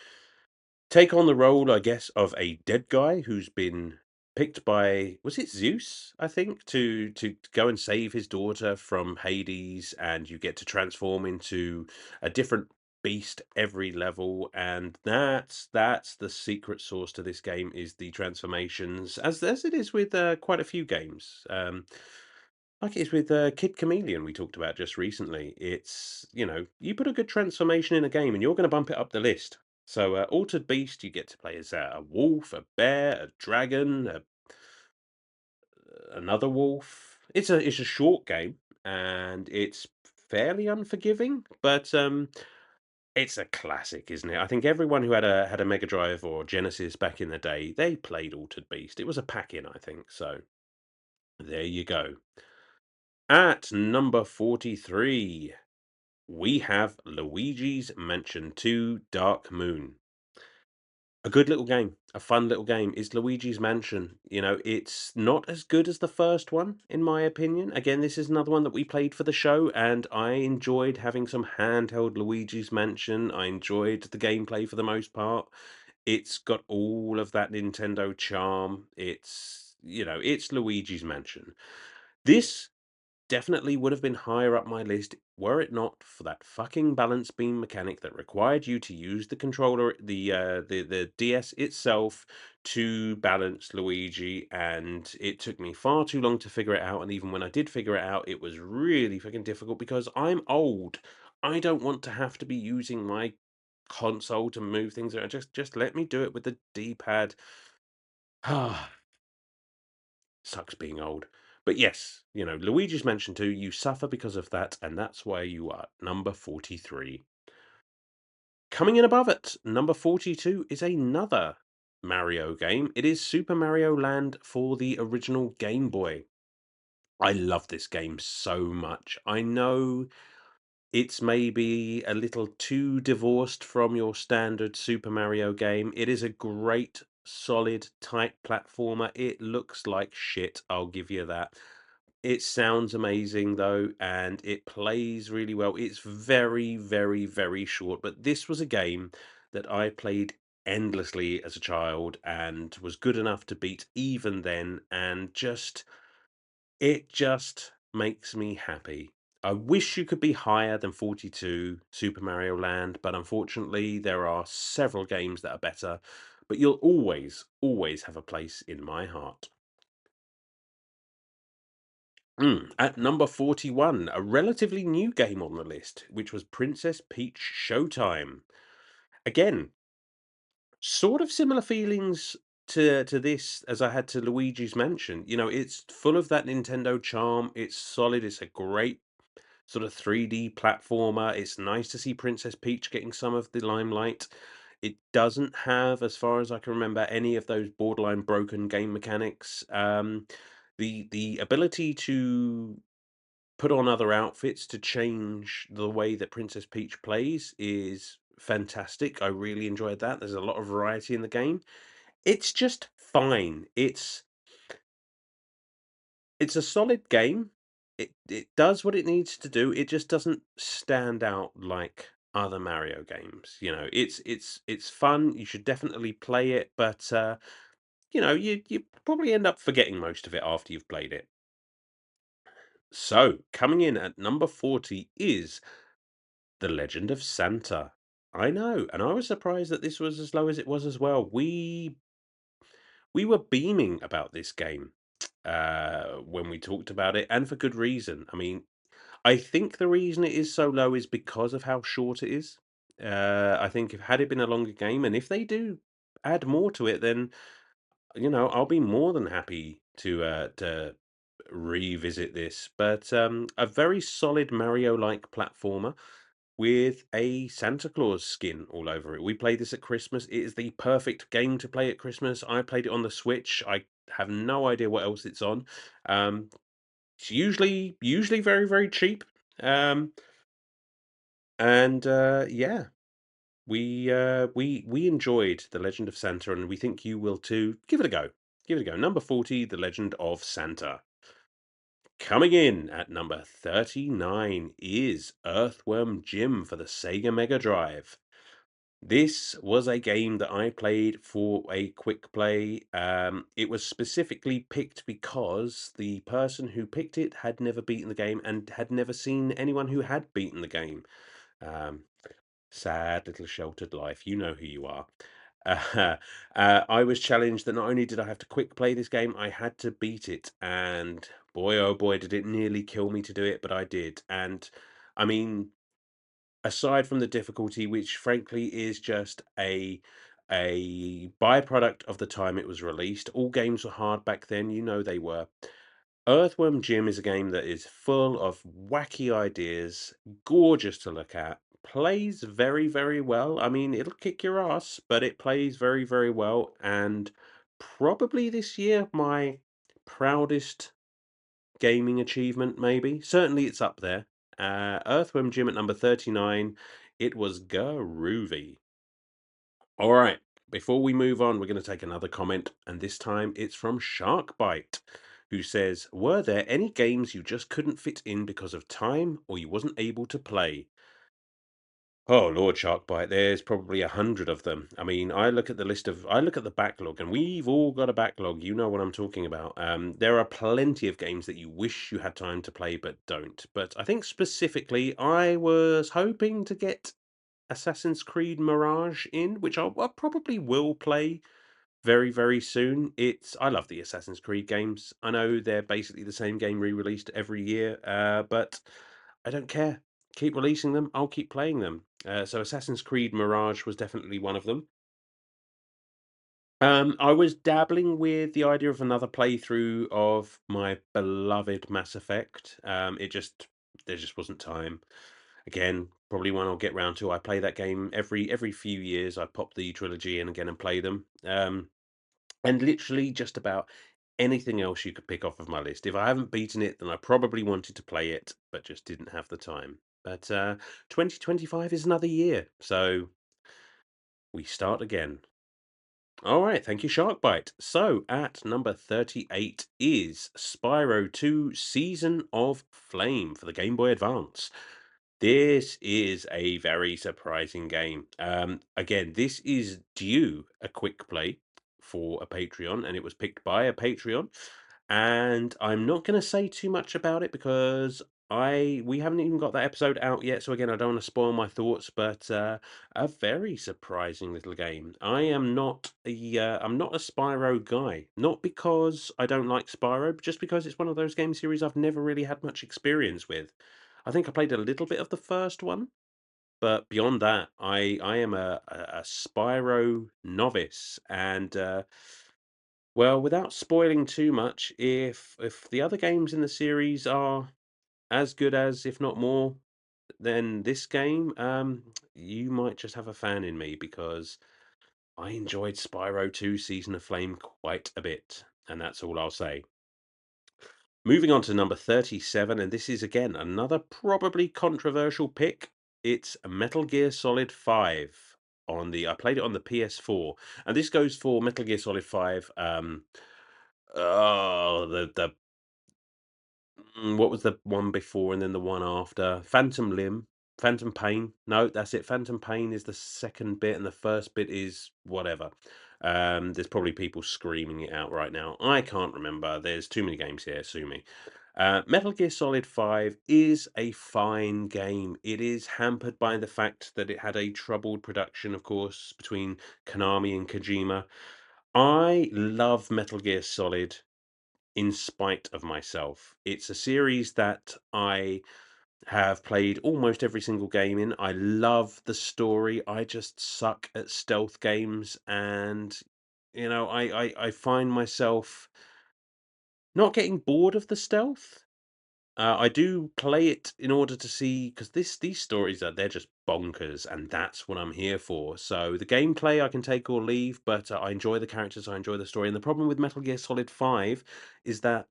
take on the role, I guess, of a dead guy who's been picked by, was it Zeus, I think, to go and save his daughter from Hades, and you get to transform into a different beast every level, and that's the secret sauce to this game is the transformations, as it is with quite a few games. Like it is with Kid Chameleon we talked about just recently. It's, you put a good transformation in a game and you're going to bump it up the list. So, Altered Beast, you get to play as a wolf, a bear, a dragon, another wolf. It's a short game and it's fairly unforgiving, but it's a classic, isn't it? I think everyone who had a Mega Drive or Genesis back in the day, they played Altered Beast. It was a pack-in, I think. So, there you go. At number 43, we have Luigi's Mansion 2 Dark Moon. A good little game, a fun little game. It's Luigi's Mansion. It's not as good as the first one, in my opinion. Again, this is another one that we played for the show, and I enjoyed having some handheld Luigi's Mansion. I enjoyed the gameplay for the most part. It's got all of that Nintendo charm. It's Luigi's Mansion. This definitely would have been higher up my list were it not for that fucking balance beam mechanic that required you to use the controller, the DS itself to balance Luigi, and it took me far too long to figure it out. And even when I did figure it out, it was really fucking difficult because I'm old. I don't want to have to be using my console to move things around. Just let me do it with the D-pad. Ah, sucks being old. But yes, Luigi's Mansion 2, you suffer because of that, and that's why you are number 43. Coming in above it, number 42 is another Mario game. It is Super Mario Land for the original Game Boy. I love this game so much. I know it's maybe a little too divorced from your standard Super Mario game. It is a great, solid, tight platformer. It looks like shit, I'll give you that. It sounds amazing though, and it plays really well. It's very, very, very short, but this was a game that I played endlessly as a child and was good enough to beat even then, and just It just makes me happy. I wish you could be higher than 42 Super Mario Land, but unfortunately, there are several games that are better. But you'll always, always have a place in my heart. At number 41, a relatively new game on the list, which was Princess Peach Showtime. Again, sort of similar feelings to this as I had to Luigi's Mansion. You know, it's full of that Nintendo charm. It's solid. It's a great sort of 3D platformer. It's nice to see Princess Peach getting some of the limelight. It doesn't have, as far as I can remember, any of those borderline broken game mechanics. The ability to put on other outfits to change the way that Princess Peach plays is fantastic. I really enjoyed that. There's a lot of variety in the game. It's just fine. It's a solid game. It does what it needs to do. It just doesn't stand out like other Mario games. You know, it's fun. You should definitely play it, but you know, you probably end up forgetting most of it after you've played it. So, coming in at number 40 is The Legend of Santa. I know, and I was surprised that this was as low as it was as well. We were beaming about this game when we talked about it, and for good reason. I mean, I think the reason it is so low is because of how short it is. I think if had it been a longer game, and if they do add more to it, then you know I'll be more than happy to revisit this. But a very solid Mario-like platformer with a Santa Claus skin all over it. We played this at Christmas. It is the perfect game to play at Christmas. I played it on the Switch. I have no idea what else it's on. Um, it's usually very, very cheap. Um, and yeah, we enjoyed The Legend of Santa, and we think you will too. Give it a go. Give it a go. Number 40, The Legend of Santa. Coming in at number 39 is Earthworm Jim for the Sega Mega Drive. This was a game that I played for a quick play. It was specifically picked because the person who picked it had never beaten the game and had never seen anyone who had beaten the game. Um, Sad little sheltered life. You know who you are. I was challenged that not only did I have to quick play this game, I had to beat it. And boy, oh boy, did it nearly kill me to do it, but I did. And I mean, aside from the difficulty, which frankly is just a byproduct of the time it was released, all games were hard back then. You know they were. Earthworm Jim is a game that is full of wacky ideas, gorgeous to look at, plays very, very well. I mean, it'll kick your ass, but it plays very, very well. And probably this year, my proudest gaming achievement, maybe. Certainly it's up there. Earthworm Jim at number 39. It was groovy. All right. Before we move on, we're going to take another comment, and this time it's from Sharkbite, who says, "Were there any games you just couldn't fit in because of time, or you wasn't able to play?" Oh Lord, Sharkbite, there's probably 100 of them. I mean, I look at the backlog, and we've all got a backlog. You know what I'm talking about. There are plenty of games that you wish you had time to play but don't. But I think specifically, I was hoping to get Assassin's Creed Mirage in, which I probably will play very, very soon. I love the Assassin's Creed games. I know they're basically the same game re-released every year, but I don't care. Keep releasing them. I'll keep playing them. So Assassin's Creed Mirage was definitely one of them. I was dabbling with the idea of another playthrough of my beloved Mass Effect. There just wasn't time. Again, probably one I'll get round to. I play that game every few years. I pop the trilogy in again and play them. And literally just about anything else you could pick off of my list. If I haven't beaten it, then I probably wanted to play it, but just didn't have the time. But 2025 is another year, so we start again. All right, thank you, Sharkbite. So at number 38 is Spyro 2 Season of Flame for the Game Boy Advance. This is a very surprising game. Again, this is due a quick play for a Patreon, and it was picked by a Patreon. and I'm not going to say too much about it because we haven't even got that episode out yet. So again, I don't want to spoil my thoughts, but a very surprising little game. I'm not a Spyro guy, not because I don't like Spyro, but just because it's one of those game series I've never really had much experience with. I think I played a little bit of the first one, but beyond that, I am a Spyro novice, and well, without spoiling too much, if the other games in the series are as good as, if not more, than this game, you might just have a fan in me because I enjoyed Spyro 2 Season of Flame quite a bit, and that's all I'll say. Moving on to number 37, and this is again another probably controversial pick. It's Metal Gear Solid 5 I played it on the PS4, and this goes for Metal Gear Solid 5. Oh, what was the one before and then the one after? Phantom Pain. No, that's it. Phantom Pain is the second bit, and the first bit is whatever. There's probably people screaming it out right now. I can't remember. There's too many games here. Sue me. Metal Gear Solid 5 is a fine game. It is hampered by the fact that it had a troubled production, of course, between Konami and Kojima. I love Metal Gear Solid in spite of myself. It's a series that I have played almost every single game in. I love the story. I just suck at stealth games, and I find myself not getting bored of the stealth. I do play it in order to see because these stories they're just bonkers, and that's what I'm here for. So the gameplay I can take or leave, but I enjoy the characters, I enjoy the story. And the problem with Metal Gear Solid 5 is that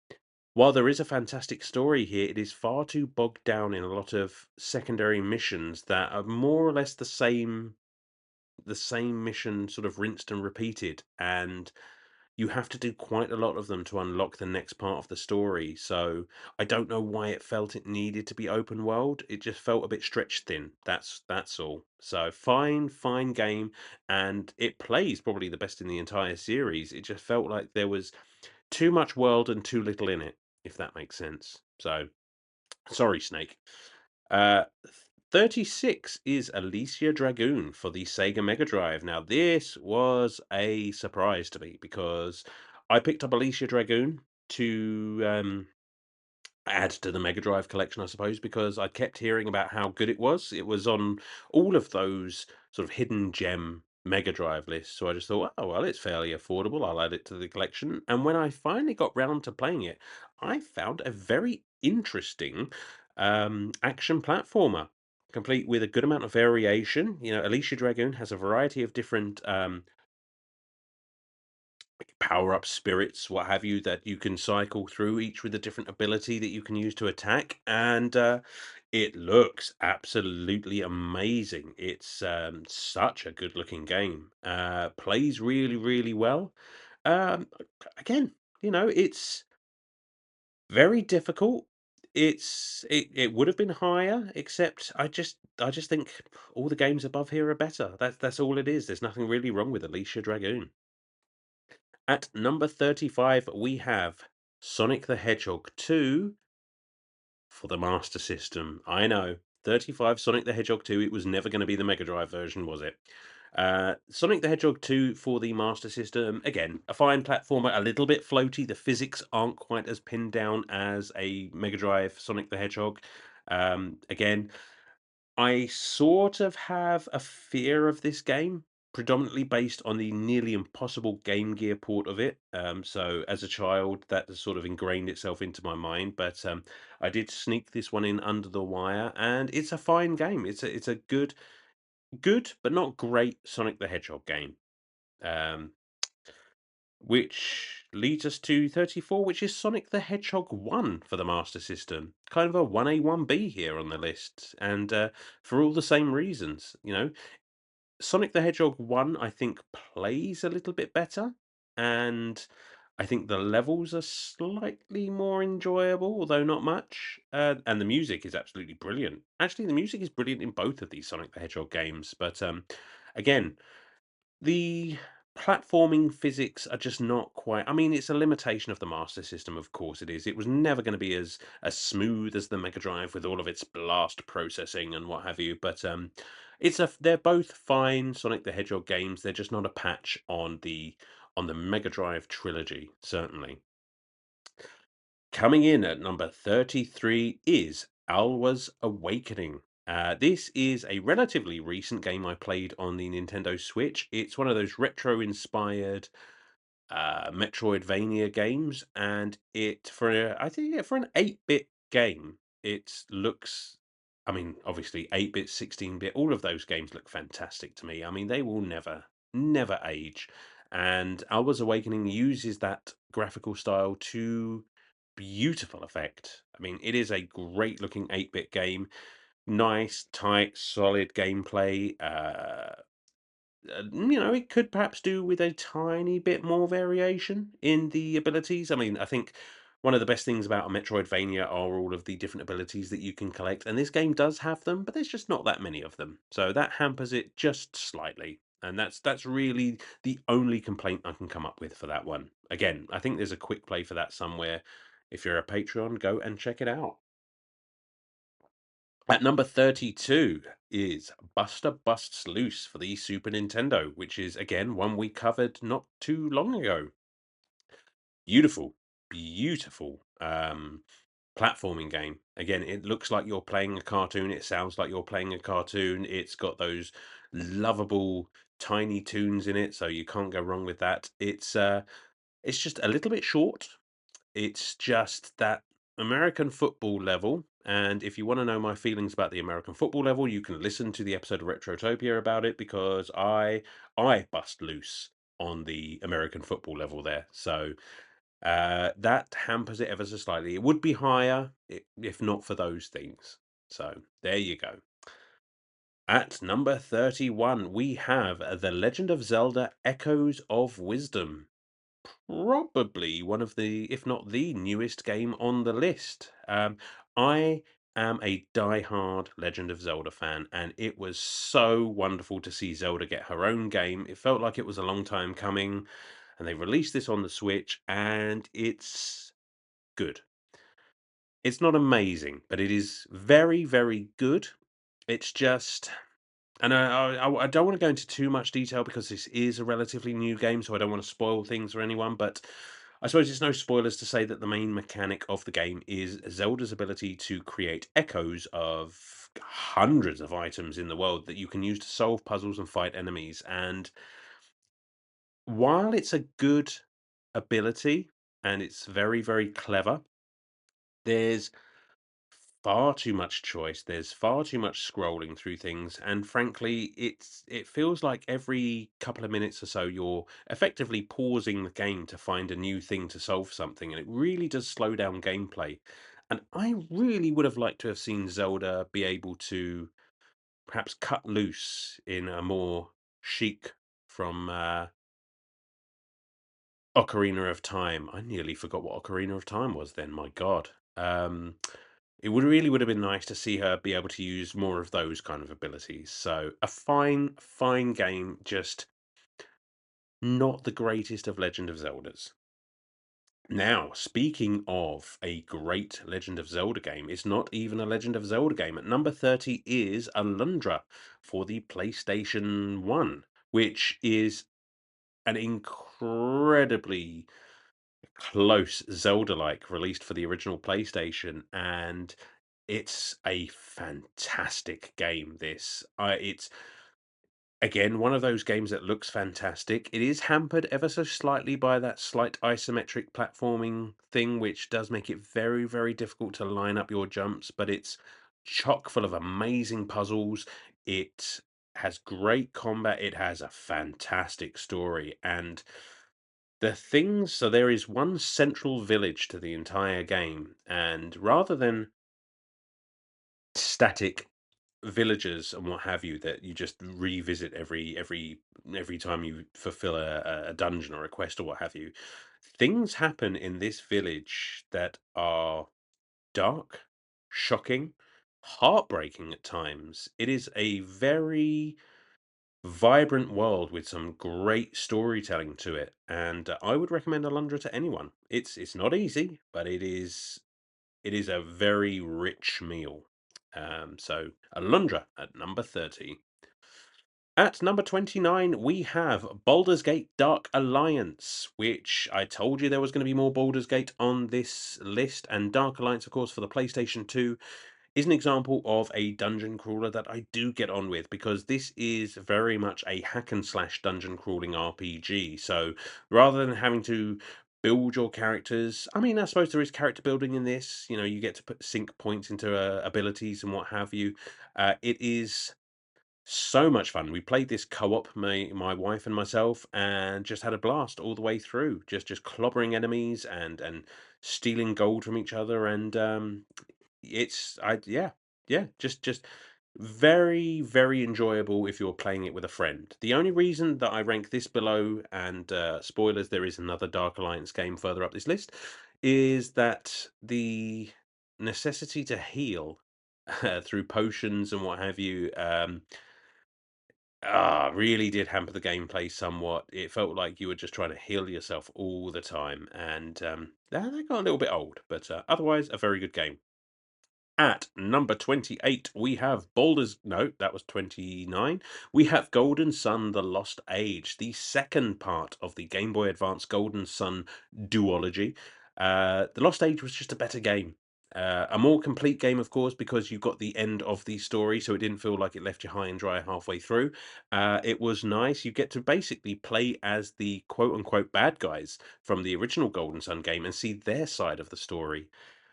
while there is a fantastic story here, it is far too bogged down in a lot of secondary missions that are more or less the same mission sort of rinsed and repeated, and you have to do quite a lot of them to unlock the next part of the story. So I don't know why it felt it needed to be open world. It just felt a bit stretched thin. That's all. So fine game, and it plays probably the best in the entire series. It just felt like there was too much world and too little in it, if that makes sense. So sorry, Snake. Uh, 36 is Alicia Dragoon for the Sega Mega Drive. Now, this was a surprise to me because I picked up Alicia Dragoon to add to the Mega Drive collection, I suppose, because I kept hearing about how good it was. It was on all of those sort of hidden gem Mega Drive lists. So I just thought, oh, well, it's fairly affordable. I'll add it to the collection. And when I finally got round to playing it, I found a very interesting action platformer. Complete with a good amount of variation. Alicia Dragoon has a variety of different power up spirits, what have you, that you can cycle through, each with a different ability that you can use to attack. And it looks absolutely amazing. It's such a good looking game. Plays really, really well. Um, Again, it's very difficult. It would have been higher, except I just think all the games above here are better. That's all it is. There's nothing really wrong with Alicia Dragoon. At number 35, we have Sonic the Hedgehog 2 for the Master System. I know, 35 Sonic the Hedgehog 2. It was never going to be the Mega Drive version, was it? Sonic the Hedgehog 2 for the Master System. Again, a fine platformer, a little bit floaty. The physics aren't quite as pinned down as a Mega Drive Sonic the Hedgehog. Again, I sort of have a fear of this game, predominantly based on the nearly impossible Game Gear port of it. So as a child, that has sort of ingrained itself into my mind. But I did sneak this one in under the wire, and it's a fine game. It's a good but not great Sonic the Hedgehog game. Um, which leads us to 34, which is Sonic the Hedgehog 1 for the Master System. Kind of a 1A, 1B here on the list, and for all the same reasons. Sonic the Hedgehog 1, I think, plays a little bit better, and I think the levels are slightly more enjoyable, although not much. And the music is absolutely brilliant. Actually, the music is brilliant in both of these Sonic the Hedgehog games, but again, the platforming physics are just not quite. I mean, it's a limitation of the Master System, of course it is. It was never going to be as smooth as the Mega Drive with all of its blast processing and what have you. But they're both fine Sonic the Hedgehog games. They're just not a patch on the Mega Drive trilogy, certainly. Coming in at number 33 is Alwa's Awakening. This is a relatively recent game I played on the Nintendo Switch. It's one of those retro inspired Metroidvania games, and I think yeah, for an 8-bit game, it looks. I mean, obviously, 8-bit, 16-bit, all of those games look fantastic to me. I mean, they will never age. And Alba's Awakening uses that graphical style to beautiful effect. I mean, it is a great looking 8-bit game. Nice, tight, solid gameplay. It could perhaps do with a tiny bit more variation in the abilities. I mean, I think one of the best things about a Metroidvania are all of the different abilities that you can collect, and this game does have them, but there's just not that many of them. So that hampers it just slightly. And that's really the only complaint I can come up with for that one. Again, I think there's a quick play for that somewhere. If you're a Patreon, go and check it out. At number 32 is Buster Busts Loose for the Super Nintendo, which is again one we covered not too long ago. Beautiful, beautiful platforming game. Again, it looks like you're playing a cartoon. It sounds like you're playing a cartoon. It's got those lovable tiny tunes in it, so you can't go wrong with that. It's just a little bit short. It's just that American football level, and if you wanna know my feelings about the American football level, you can listen to the episode of Retrotopia about it because I bust loose on the American football level there. So, that hampers it ever so slightly. It would be higher if not for those things. So, there you go. At number 31, we have The Legend of Zelda: Echoes of Wisdom. Probably one of the, if not the newest game on the list. I am a die-hard Legend of Zelda fan, and it was so wonderful to see Zelda get her own game. It felt like it was a long time coming, and they released this on the Switch, and it's good. It's not amazing, but it is very, very good. It's just and I don't want to go into too much detail because this is a relatively new game, so I don't want to spoil things for anyone. But I suppose it's no spoilers to say that the main mechanic of the game is Zelda's ability to create echoes of hundreds of items in the world that you can use to solve puzzles and fight enemies. And while it's a good ability and it's very, very clever, there's far too much choice. There's far too much scrolling through things, and frankly, it feels like every couple of minutes or so you're effectively pausing the game to find a new thing to solve something, and it really does slow down gameplay. And I really would have liked to have seen Zelda be able to perhaps cut loose in a more chic from Ocarina of Time. I nearly forgot what Ocarina of Time was then. My God. It would have been nice to see her be able to use more of those kind of abilities. So a fine game, just not the greatest of Legend of Zeldas. Now, speaking of a great Legend of Zelda game, it's not even a Legend of Zelda game. At number 30 is Alundra for the PlayStation 1, which is an incredibly close Zelda-like released for the original PlayStation, and it's a fantastic game, this. It's again one of those games that looks fantastic. It is hampered ever so slightly by that slight isometric platforming thing, which does make it very, very difficult to line up your jumps, but it's chock full of amazing puzzles. It has great combat, it has a fantastic story, and so there is one central village to the entire game, and rather than static villagers and what have you that you just revisit every time you fulfill a dungeon or a quest or what have you, things happen in this village that are dark, shocking, heartbreaking at times. It is a very vibrant world with some great storytelling to it, and I would recommend Alundra to anyone. It's not easy, but it is a very rich meal. So Alundra at number 30. At number 29, we have Baldur's Gate Dark Alliance, which I told you there was going to be more Baldur's Gate on this list. And Dark Alliance, of course, for the PlayStation 2, is an example of a dungeon crawler that I do get on with because this is very much a hack and slash dungeon crawling RPG. So rather than having to build your characters, I mean, I suppose there is character building in this. You know, you get to put sync points into abilities and what have you. It is so much fun. We played this co-op, my wife and myself, and just had a blast all the way through. Just clobbering enemies and stealing gold from each other, and it's I yeah, just very very enjoyable if you're playing it with a friend. The only reason that I rank this below, and spoilers, there is another Dark Alliance game further up this list, is that the necessity to heal through potions and what have you. Really did hamper the gameplay somewhat. It felt like you were just trying to heal yourself all the time, and that got a little bit old. But otherwise, a very good game. At number 28, we have Baldur's. No, that was 29. We have Golden Sun: The Lost Age, the second part of the Game Boy Advance Golden Sun duology. The Lost Age was just a better game. A more complete game, of course, because you got the end of the story, so it didn't feel like it left you high and dry halfway through. It was nice. You get to basically play as the quote unquote bad guys from the original Golden Sun game and see their side of the story.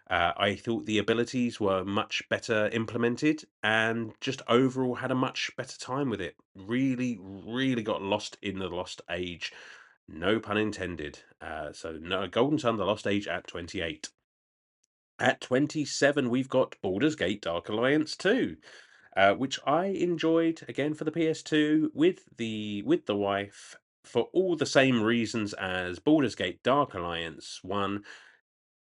I thought the abilities were much better implemented and just overall had a much better time with it. Really, really got lost in the Lost Age. No pun intended. So, no, Golden Sun, The Lost Age at 28. At 27, we've got Baldur's Gate Dark Alliance 2, which I enjoyed again for the PS2 with the wife for all the same reasons as Baldur's Gate Dark Alliance 1.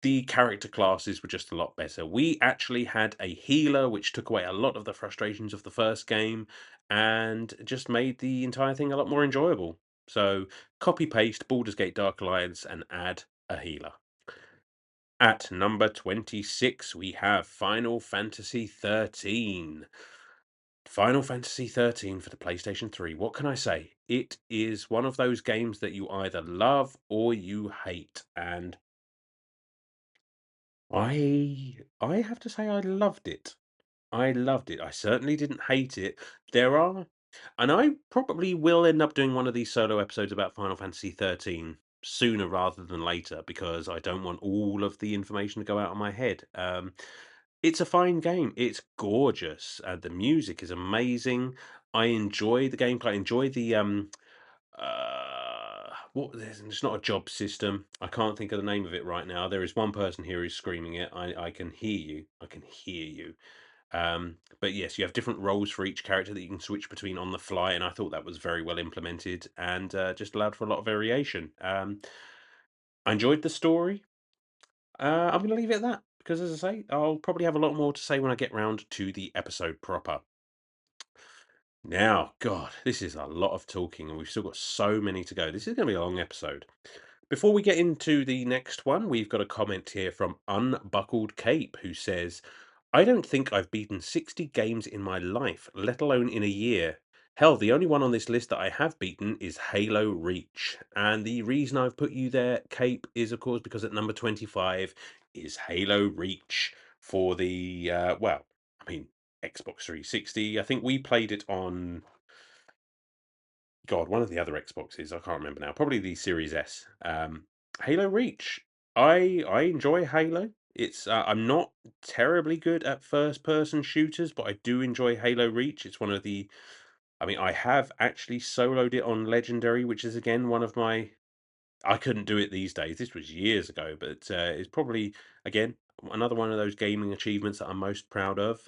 The character classes were just a lot better. We actually had a healer, which took away a lot of the frustrations of the first game and just made the entire thing a lot more enjoyable. So, copy paste Baldur's Gate Dark Alliance and add a healer. At number 26, we have Final Fantasy 13. Final Fantasy 13 for the PlayStation 3. What can I say? It is one of those games that you either love or you hate. And I have to say I loved it. I loved it. I certainly didn't hate it. There are, and I probably will end up doing one of these solo episodes about Final Fantasy 13 sooner rather than later because I don't want all of the information to go out of my head. It's a fine game. It's gorgeous. The music is amazing. I enjoy the gameplay. I enjoy the what? It's not a job system. I can't think of the name of it right now. There is one person here who's screaming it. I can hear you. I can hear you. But yes, you have different roles for each character that you can switch between on the fly, and I thought that was very well implemented and just allowed for a lot of variation. I enjoyed the story. I'm going to leave it at that because, as I say, I'll probably have a lot more to say when I get round to the episode proper. Now, God, this is a lot of talking, and we've still got so many to go. This is going to be a long episode. Before we get into the next one, we've got a comment here from Unbuckled Cape who says, I don't think I've beaten 60 games in my life, let alone in a year. Hell, the only one on this list that I have beaten is Halo Reach. And the reason I've put you there, Cape, is of course because at number 25 is Halo Reach for the, I mean, Xbox 360. I think we played it on God, one of the other Xboxes, I can't remember now. Probably the Series S. Halo Reach. I enjoy Halo. It's I'm not terribly good at first person shooters, but I do enjoy Halo Reach. It's one of the I mean, I have actually soloed it on Legendary, which is again one of my I couldn't do it these days. This was years ago, but it's probably again another one of those gaming achievements that I'm most proud of.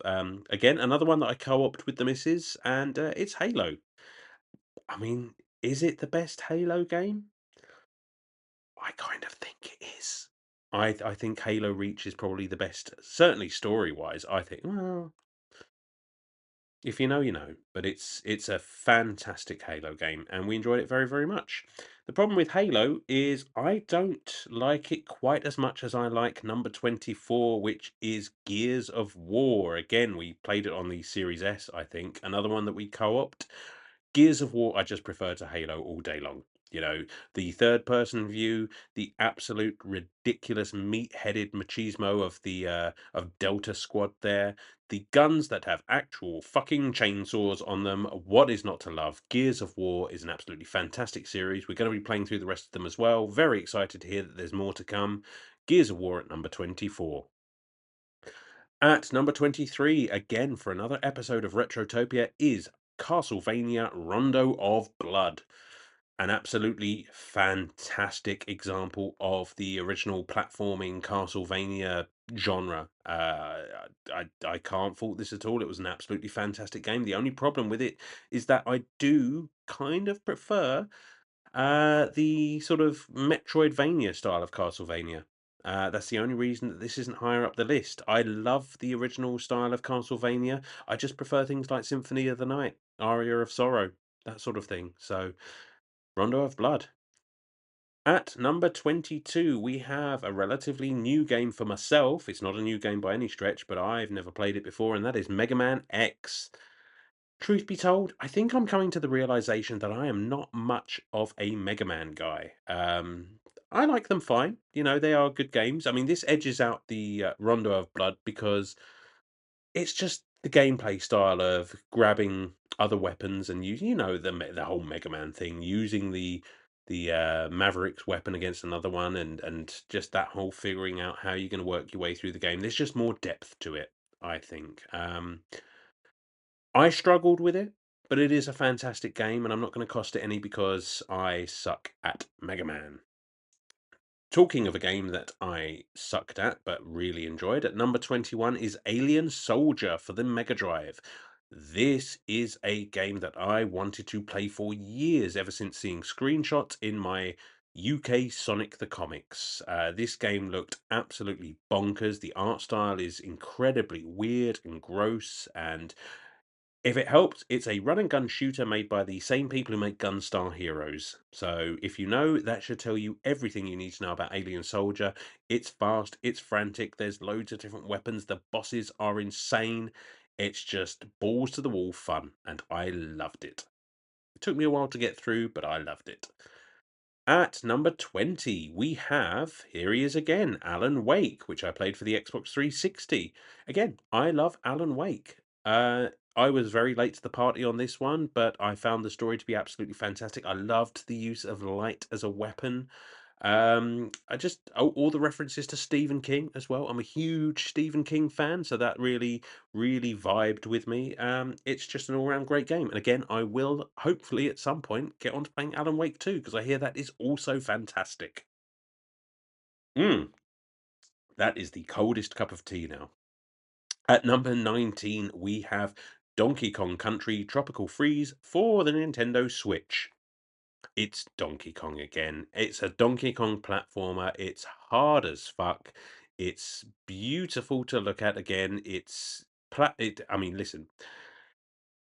Again, another one that I co-opted with the missus, and it's Halo. I mean, is it the best Halo game? I kind of think it is. I think Halo Reach is probably the best, certainly story wise. I think. Well, If you know, you know. But it's a fantastic Halo game, and we enjoyed it very, very much. The problem with Halo is I don't like it quite as much as I like number 24, which is Gears of War. Again, we played it on the Series S, I think. Another one that we co-opted. Gears of War, I just prefer to Halo all day long. You know, the third person view, the absolute ridiculous meat-headed machismo of the of Delta Squad there, the guns that have actual fucking chainsaws on them. What is not to love? Gears of War is an absolutely fantastic series. We're going to be playing through the rest of them as well. Very excited to hear that there's more to come. Gears of War at number 24. At number 23, again for another episode of Retrotopia, is Castlevania Rondo of Blood. An absolutely fantastic example of the original platforming Castlevania genre. I can't fault this at all. It was an absolutely fantastic game. The only problem with it is that I do kind of prefer the sort of Metroidvania style of Castlevania. That's the only reason that this isn't higher up the list. I love the original style of Castlevania. I just prefer things like Symphony of the Night, Aria of Sorrow, that sort of thing. So, Rondo of Blood. At number 22, we have a relatively new game for myself. It's not a new game by any stretch, but I've never played it before, and that is Mega Man X. Truth be told, I think I'm coming to the realization that I am not much of a Mega Man guy. I like them fine. You know, they are good games. I mean, this edges out the Rondo of Blood because it's just the gameplay style of grabbing other weapons and you know the whole Mega Man thing, using the Maverick's weapon against another one, and just that whole figuring out how you're going to work your way through the game. There's just more depth to it, I think. I struggled with it, but it is a fantastic game, and I'm not going to cost it any because I suck at Mega Man. Talking of a game that I sucked at but really enjoyed, at number 21 is Alien Soldier for the Mega Drive. This is a game that I wanted to play for years, ever since seeing screenshots in my UK Sonic the Comics. This game looked absolutely bonkers. The art style is incredibly weird and gross, and if it helps, it's a run and gun shooter made by the same people who make Gunstar Heroes. So if you know, that should tell you everything you need to know about Alien Soldier. It's fast, it's frantic, there's loads of different weapons, the bosses are insane. It's just balls to the wall fun, and I loved it. It took me a while to get through, but I loved it. At number 20, we have, here he is again, Alan Wake, which I played for the Xbox 360. Again, I love Alan Wake. I was very late to the party on this one, but I found the story to be absolutely fantastic. I loved the use of light as a weapon. I just all the references to Stephen King as well. I'm a huge Stephen King fan, so that really, really vibed with me. It's just an all-round great game. And again, I will hopefully at some point get on to playing Alan Wake 2 because I hear that is also fantastic. Mm, that is the coldest cup of tea now. At number 19, we have Donkey Kong Country Tropical Freeze for the Nintendo Switch. It's Donkey Kong again. It's a Donkey Kong platformer. It's hard as fuck. It's beautiful to look at again. I mean, listen,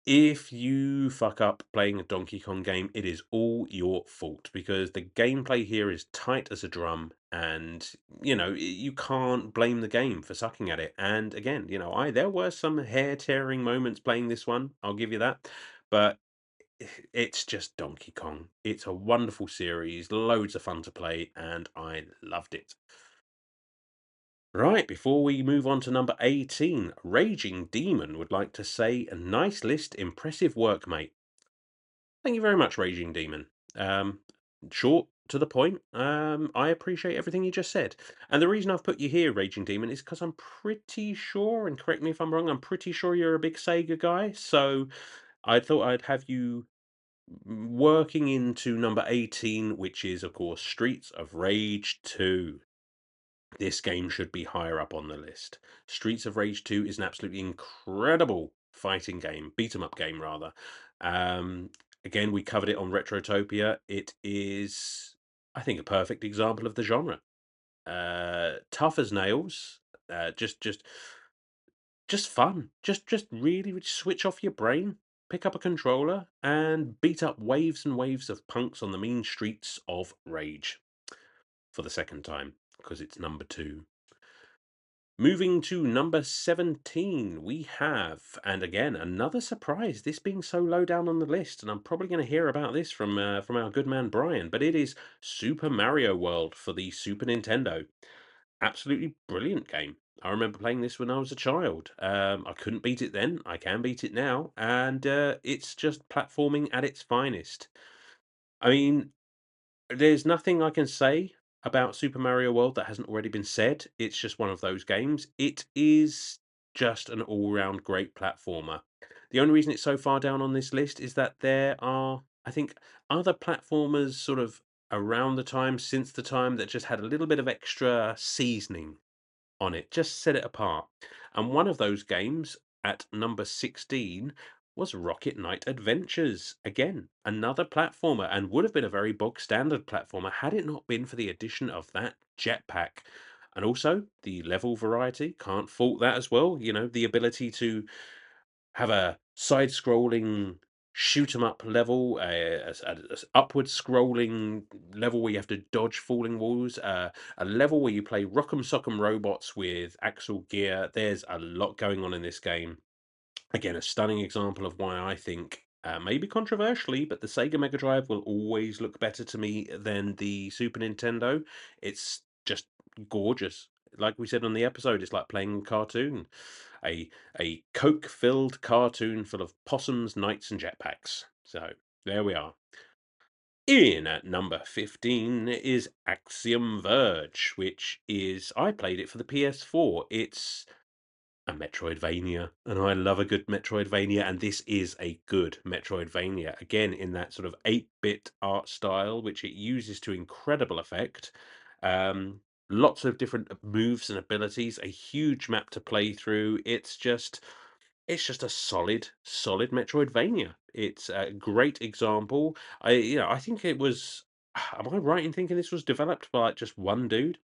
if you fuck up playing a Donkey Kong game, it is all your fault because the gameplay here is tight as a drum, and you can't blame the game for sucking at it. And again, I there were some hair-tearing moments playing this one. I'll give you that, but it's just Donkey Kong. It's a wonderful series, loads of fun to play, and I loved it. Right, before we move on to number 18, Raging Demon would like to say, a nice list, impressive work, mate. Thank you very much, Raging Demon. Um, Short, to the point. I appreciate everything you just said. And the reason I've put you here, Raging Demon, is because I'm pretty sure, and correct me if I'm wrong, I'm pretty sure you're a big Sega guy. So I thought I'd have you working into number 18, which is, of course, Streets of Rage 2. This game should be higher up on the list. Streets of Rage 2 is an absolutely incredible fighting game, beat 'em up game rather. Um, Again, we covered it on Retrotopia. It is, I think, a perfect example of the genre. Tough as nails, just just fun. Just really switch off your brain, pick up a controller, and beat up waves and waves of punks on the mean streets of Rage for the second time, because it's number 2. Moving to number 17, we have, and again, another surprise, this being so low down on the list, and I'm probably going to hear about this from our good man Brian, but it is Super Mario World for the Super Nintendo. Absolutely brilliant game. I remember playing this when I was a child. I couldn't beat it then. I can beat it now, and it's just platforming at its finest. I mean, there's nothing I can say about Super Mario World that hasn't already been said. It's just one of those games. It is just an all-round great platformer. The only reason it's so far down on this list is that there are, I think, other platformers sort of around the time, since the time, that just had a little bit of extra seasoning on it, just set it apart. And one of those games at number 16 was Rocket Knight Adventures. Again, another platformer, and would have been a very bog standard platformer had it not been for the addition of that jetpack. And also the level variety, can't fault that as well. You know, the ability to have a side-scrolling shoot 'em up level, a upward scrolling level where you have to dodge falling walls, a level where you play Rock'em Sock'em Robots with Axel gear. There's a lot going on in this game. Again, a stunning example of why I think, maybe controversially, but the Sega Mega Drive will always look better to me than the Super Nintendo. It's just gorgeous. Like we said on the episode, it's like playing a cartoon. A a Coke-filled cartoon full of possums, knights, and jetpacks. So there we are. In at number 15 is Axiom Verge, which is, I played it for the PS4. It's a Metroidvania, and I love a good Metroidvania, and this is a good Metroidvania. Again, in that sort of 8-bit art style, which it uses to incredible effect. Um, Lots of different moves and abilities, a huge map to play through. It's just a solid Metroidvania. It's a great example. I think it was. Am I right in thinking this was developed by like just one dude?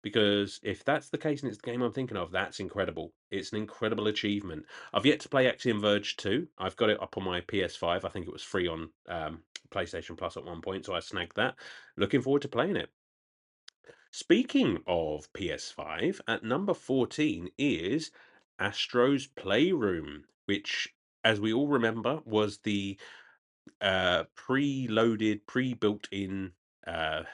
Because if that's the case and it's the game I'm thinking of, that's incredible. It's an incredible achievement. I've yet to play Axiom Verge 2. I've got it up on my PS5. I think it was free on PlayStation Plus at one point, so I snagged that. Looking forward to playing it. Speaking of PS5, at number 14 is Astro's Playroom, which, as we all remember, was the preloaded, pre-built in uh,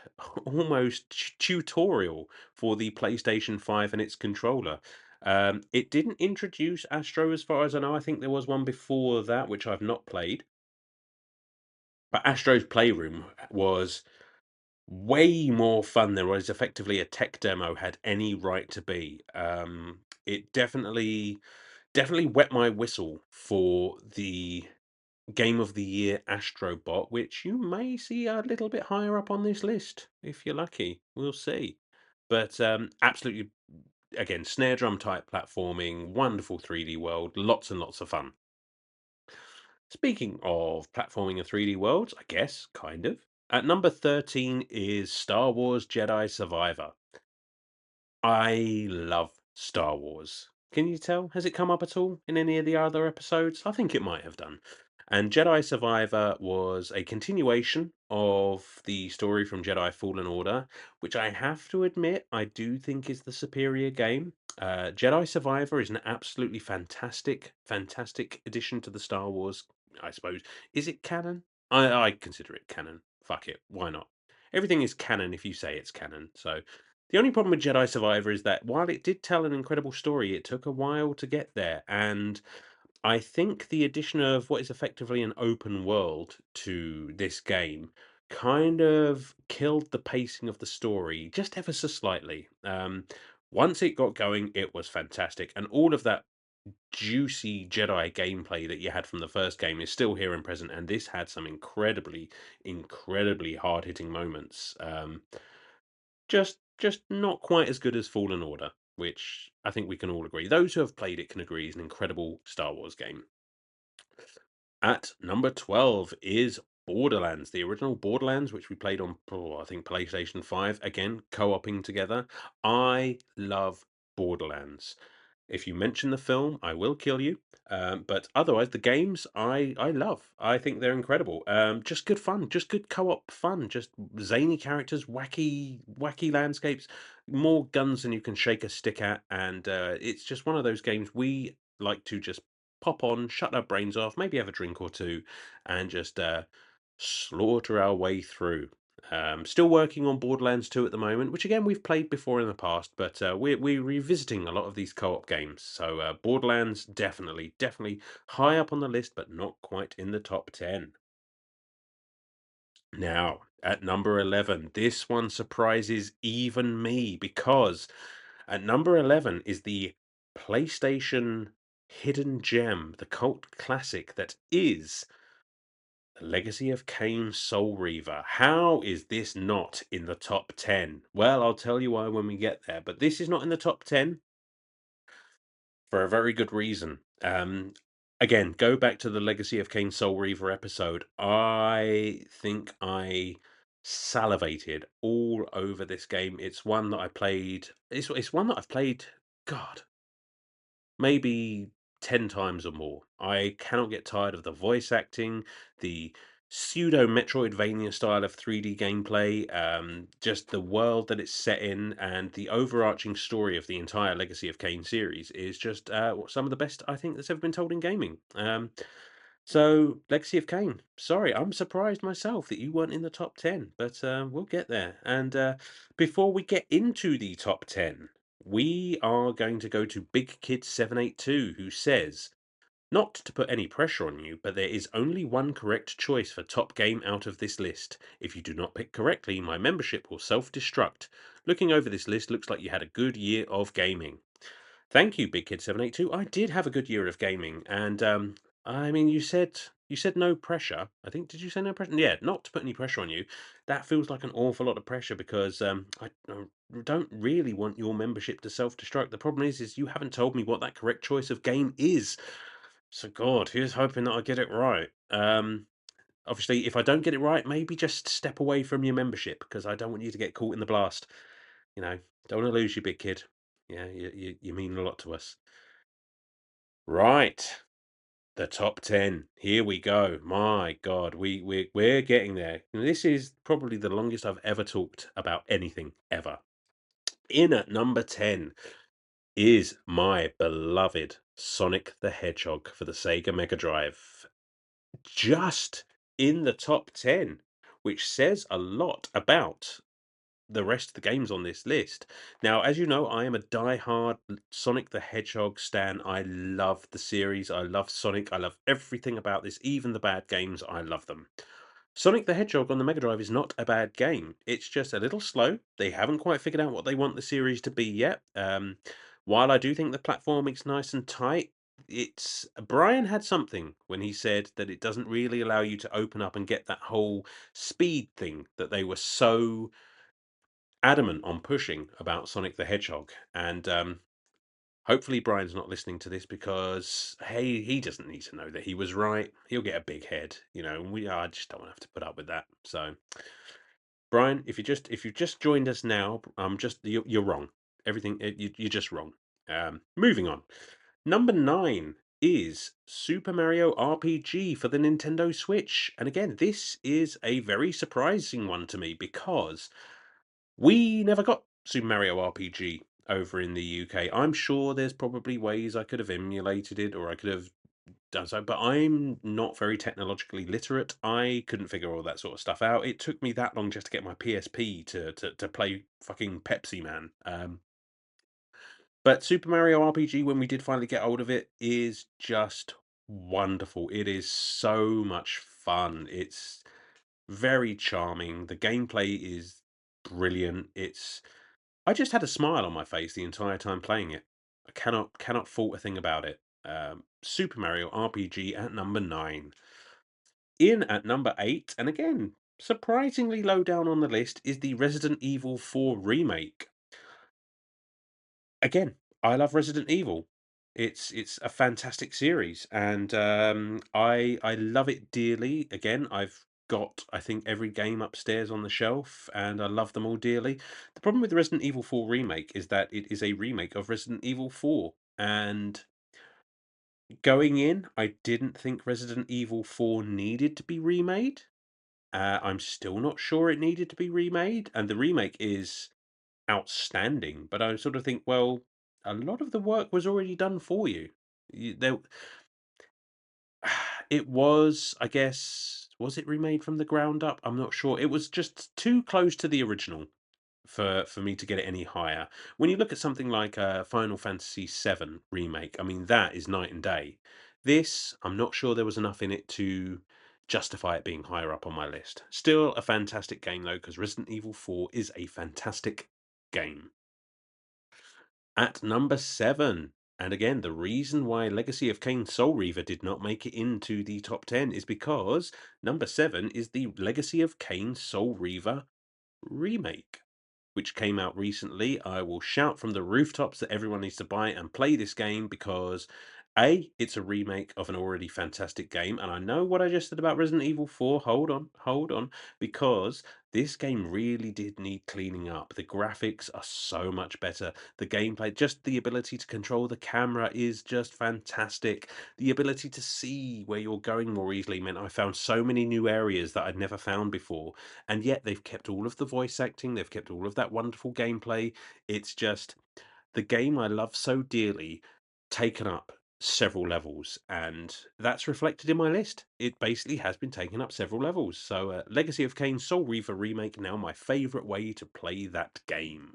almost tutorial for the PlayStation 5 and its controller. It didn't introduce Astro as far as I know. I think there was one before that, which I've not played. But Astro's Playroom was way more fun than was effectively a tech demo had any right to be. It definitely wet my whistle for the Game of the Year Astrobot, which you may see a little bit higher up on this list if you're lucky. We'll see. But absolutely, again, snare drum type platforming, wonderful 3D world, lots and lots of fun. Speaking of platforming in 3D worlds, I guess, kind of. At number 13 is Star Wars Jedi Survivor. I love Star Wars. Can you tell? Has it come up at all in any of the other episodes? I think it might have done. And Jedi Survivor was a continuation of the story from Jedi Fallen Order, which I have to admit I do think is the superior game. Jedi Survivor is an absolutely fantastic addition to the Star Wars, I suppose. Is it canon? I consider it canon. Fuck it. Why not? Everything is canon if you say it's canon. So the only problem with Jedi Survivor is that while it did tell an incredible story, it took a while to get there. And I think the addition of what is effectively an open world to this game kind of killed the pacing of the story just ever so slightly. Once it got going, it was fantastic. And all of that juicy Jedi gameplay that you had from the first game is still here and present. And this had some incredibly hard hitting moments. Just not quite as good as Fallen Order, which I think we can all agree. Those who have played it can agree is an incredible Star Wars game. At number 12 is Borderlands, the original Borderlands, which we played on, I think, PlayStation 5. Again, co-oping together. I love Borderlands. If you mention the film, I will kill you. But otherwise, the games I love. I think they're incredible. Just good fun, just good co-op fun, just zany characters, wacky landscapes, more guns than you can shake a stick at, and it's just one of those games we like to just pop on, shut our brains off, maybe have a drink or two, and just slaughter our way through. Still working on Borderlands 2 at the moment, which again we've played before in the past, but we're revisiting a lot of these co-op games. So Borderlands definitely high up on the list, but not quite in the top 10. Now, at number 11, this one surprises even me because at number 11 is the PlayStation hidden gem, the cult classic that is The Legacy of Kain Soul Reaver. How is this not in the top 10? Well, I'll tell you why when we get there, but this is not in the top 10 for a very good reason. Again, go back to the Legacy of Kain Soul Reaver episode. I think I salivated all over this game. It's one that I played. It's one that I've played. God, maybe 10 times or more. I cannot get tired of the voice acting, the pseudo Metroidvania style of 3D gameplay, just the world that it's set in, and the overarching story of the entire Legacy of Kain series is just some of the best I think that's ever been told in gaming. So, Legacy of Kain. Sorry, I'm surprised myself that you weren't in the top 10, but we'll get there. And before we get into the top 10, we are going to go to Big Kid 782, who says, not to put any pressure on you, but there is only one correct choice for top game out of this list. If you do not pick correctly, my membership will self destruct. Looking over this list looks like you had a good year of gaming. Thank you, Big Kid 782. I did have a good year of gaming, and I mean, you said no pressure. I think did you say no pressure? Yeah, not to put any pressure on you. That feels like an awful lot of pressure because I don't really want your membership to self-destruct. The problem is you haven't told me what that correct choice of game is. So God, here's hoping that I get it right. Obviously, if I don't get it right, maybe just step away from your membership because I don't want you to get caught in the blast. You know, don't want to lose you, big kid. Yeah, you mean a lot to us. Right. The top 10. Here we go. My God, we're getting there. And this is probably the longest I've ever talked about anything ever. In at number 10 is my beloved Sonic the Hedgehog for the Sega Mega Drive. Just in the top 10, which says a lot about the rest of the games on this list. Now, as you know, I am a die-hard Sonic the Hedgehog stan. I love the series. I love Sonic. I love everything about this, even the bad games. I love them. Sonic the Hedgehog on the Mega Drive is not a bad game. It's just a little slow. They haven't quite figured out what they want the series to be yet. While I do think the platforming's nice and tight, it's Brian had something when he said that it doesn't really allow you to open up and get that whole speed thing that they were so adamant on pushing about Sonic the Hedgehog. And hopefully Brian's not listening to this because hey, he doesn't need to know that he was right. He'll get a big head, and I just don't have to put up with that. So Brian, if you just joined us now, you're wrong. Everything you're just wrong. Moving on. Number 9 is Super Mario RPG for the Nintendo Switch. And again, this is a very surprising one to me because we never got Super Mario RPG over in the UK. I'm sure there's probably ways I could have emulated it or I could have done so, but I'm not very technologically literate. I couldn't figure all that sort of stuff out. It took me that long just to get my PSP to play fucking Pepsi Man. But Super Mario RPG, when we did finally get hold of it, is just wonderful. It is so much fun. It's very charming. The gameplay is brilliant. I just had a smile on my face the entire time playing it. I cannot fault a thing about it. Super Mario RPG at number 9. In at number 8, and again, surprisingly low down on the list, is the Resident Evil 4 remake. Again, I love Resident Evil. It's a fantastic series, and I love it dearly. Again, I've got I think every game upstairs on the shelf, and I love them all dearly. The problem with the Resident Evil 4 remake is that it is a remake of Resident Evil 4, And going in, I didn't think Resident Evil 4 needed to be remade. I'm still not sure it needed to be remade, and the remake is outstanding. But I sort of think, well, a lot of the work was already done for you. There, it was, I guess, was it remade from the ground up? I'm not sure. It was just too close to the original for me to get it any higher. When you look at something like Final Fantasy VII remake, I mean that is night and day. This, I'm not sure there was enough in it to justify it being higher up on my list. Still a fantastic game though, because Resident Evil 4 is a fantastic game. At number 7, and again, the reason why Legacy of Kain Soul Reaver did not make it into the top 10 is because number 7 is the Legacy of Kain Soul Reaver remake, which came out recently. I will shout from the rooftops that everyone needs to buy and play this game because A, it's a remake of an already fantastic game. And I know what I just said about Resident Evil 4. Hold on, because this game really did need cleaning up. The graphics are so much better. The gameplay, just the ability to control the camera is just fantastic. The ability to see where you're going more easily meant I found so many new areas that I'd never found before, and yet they've kept all of the voice acting, they've kept all of that wonderful gameplay. It's just the game I love so dearly taken up several levels, and that's reflected in my list. It basically has been taken up several levels. So Legacy of Kain Soul Reaver remake, now my favorite way to play that game,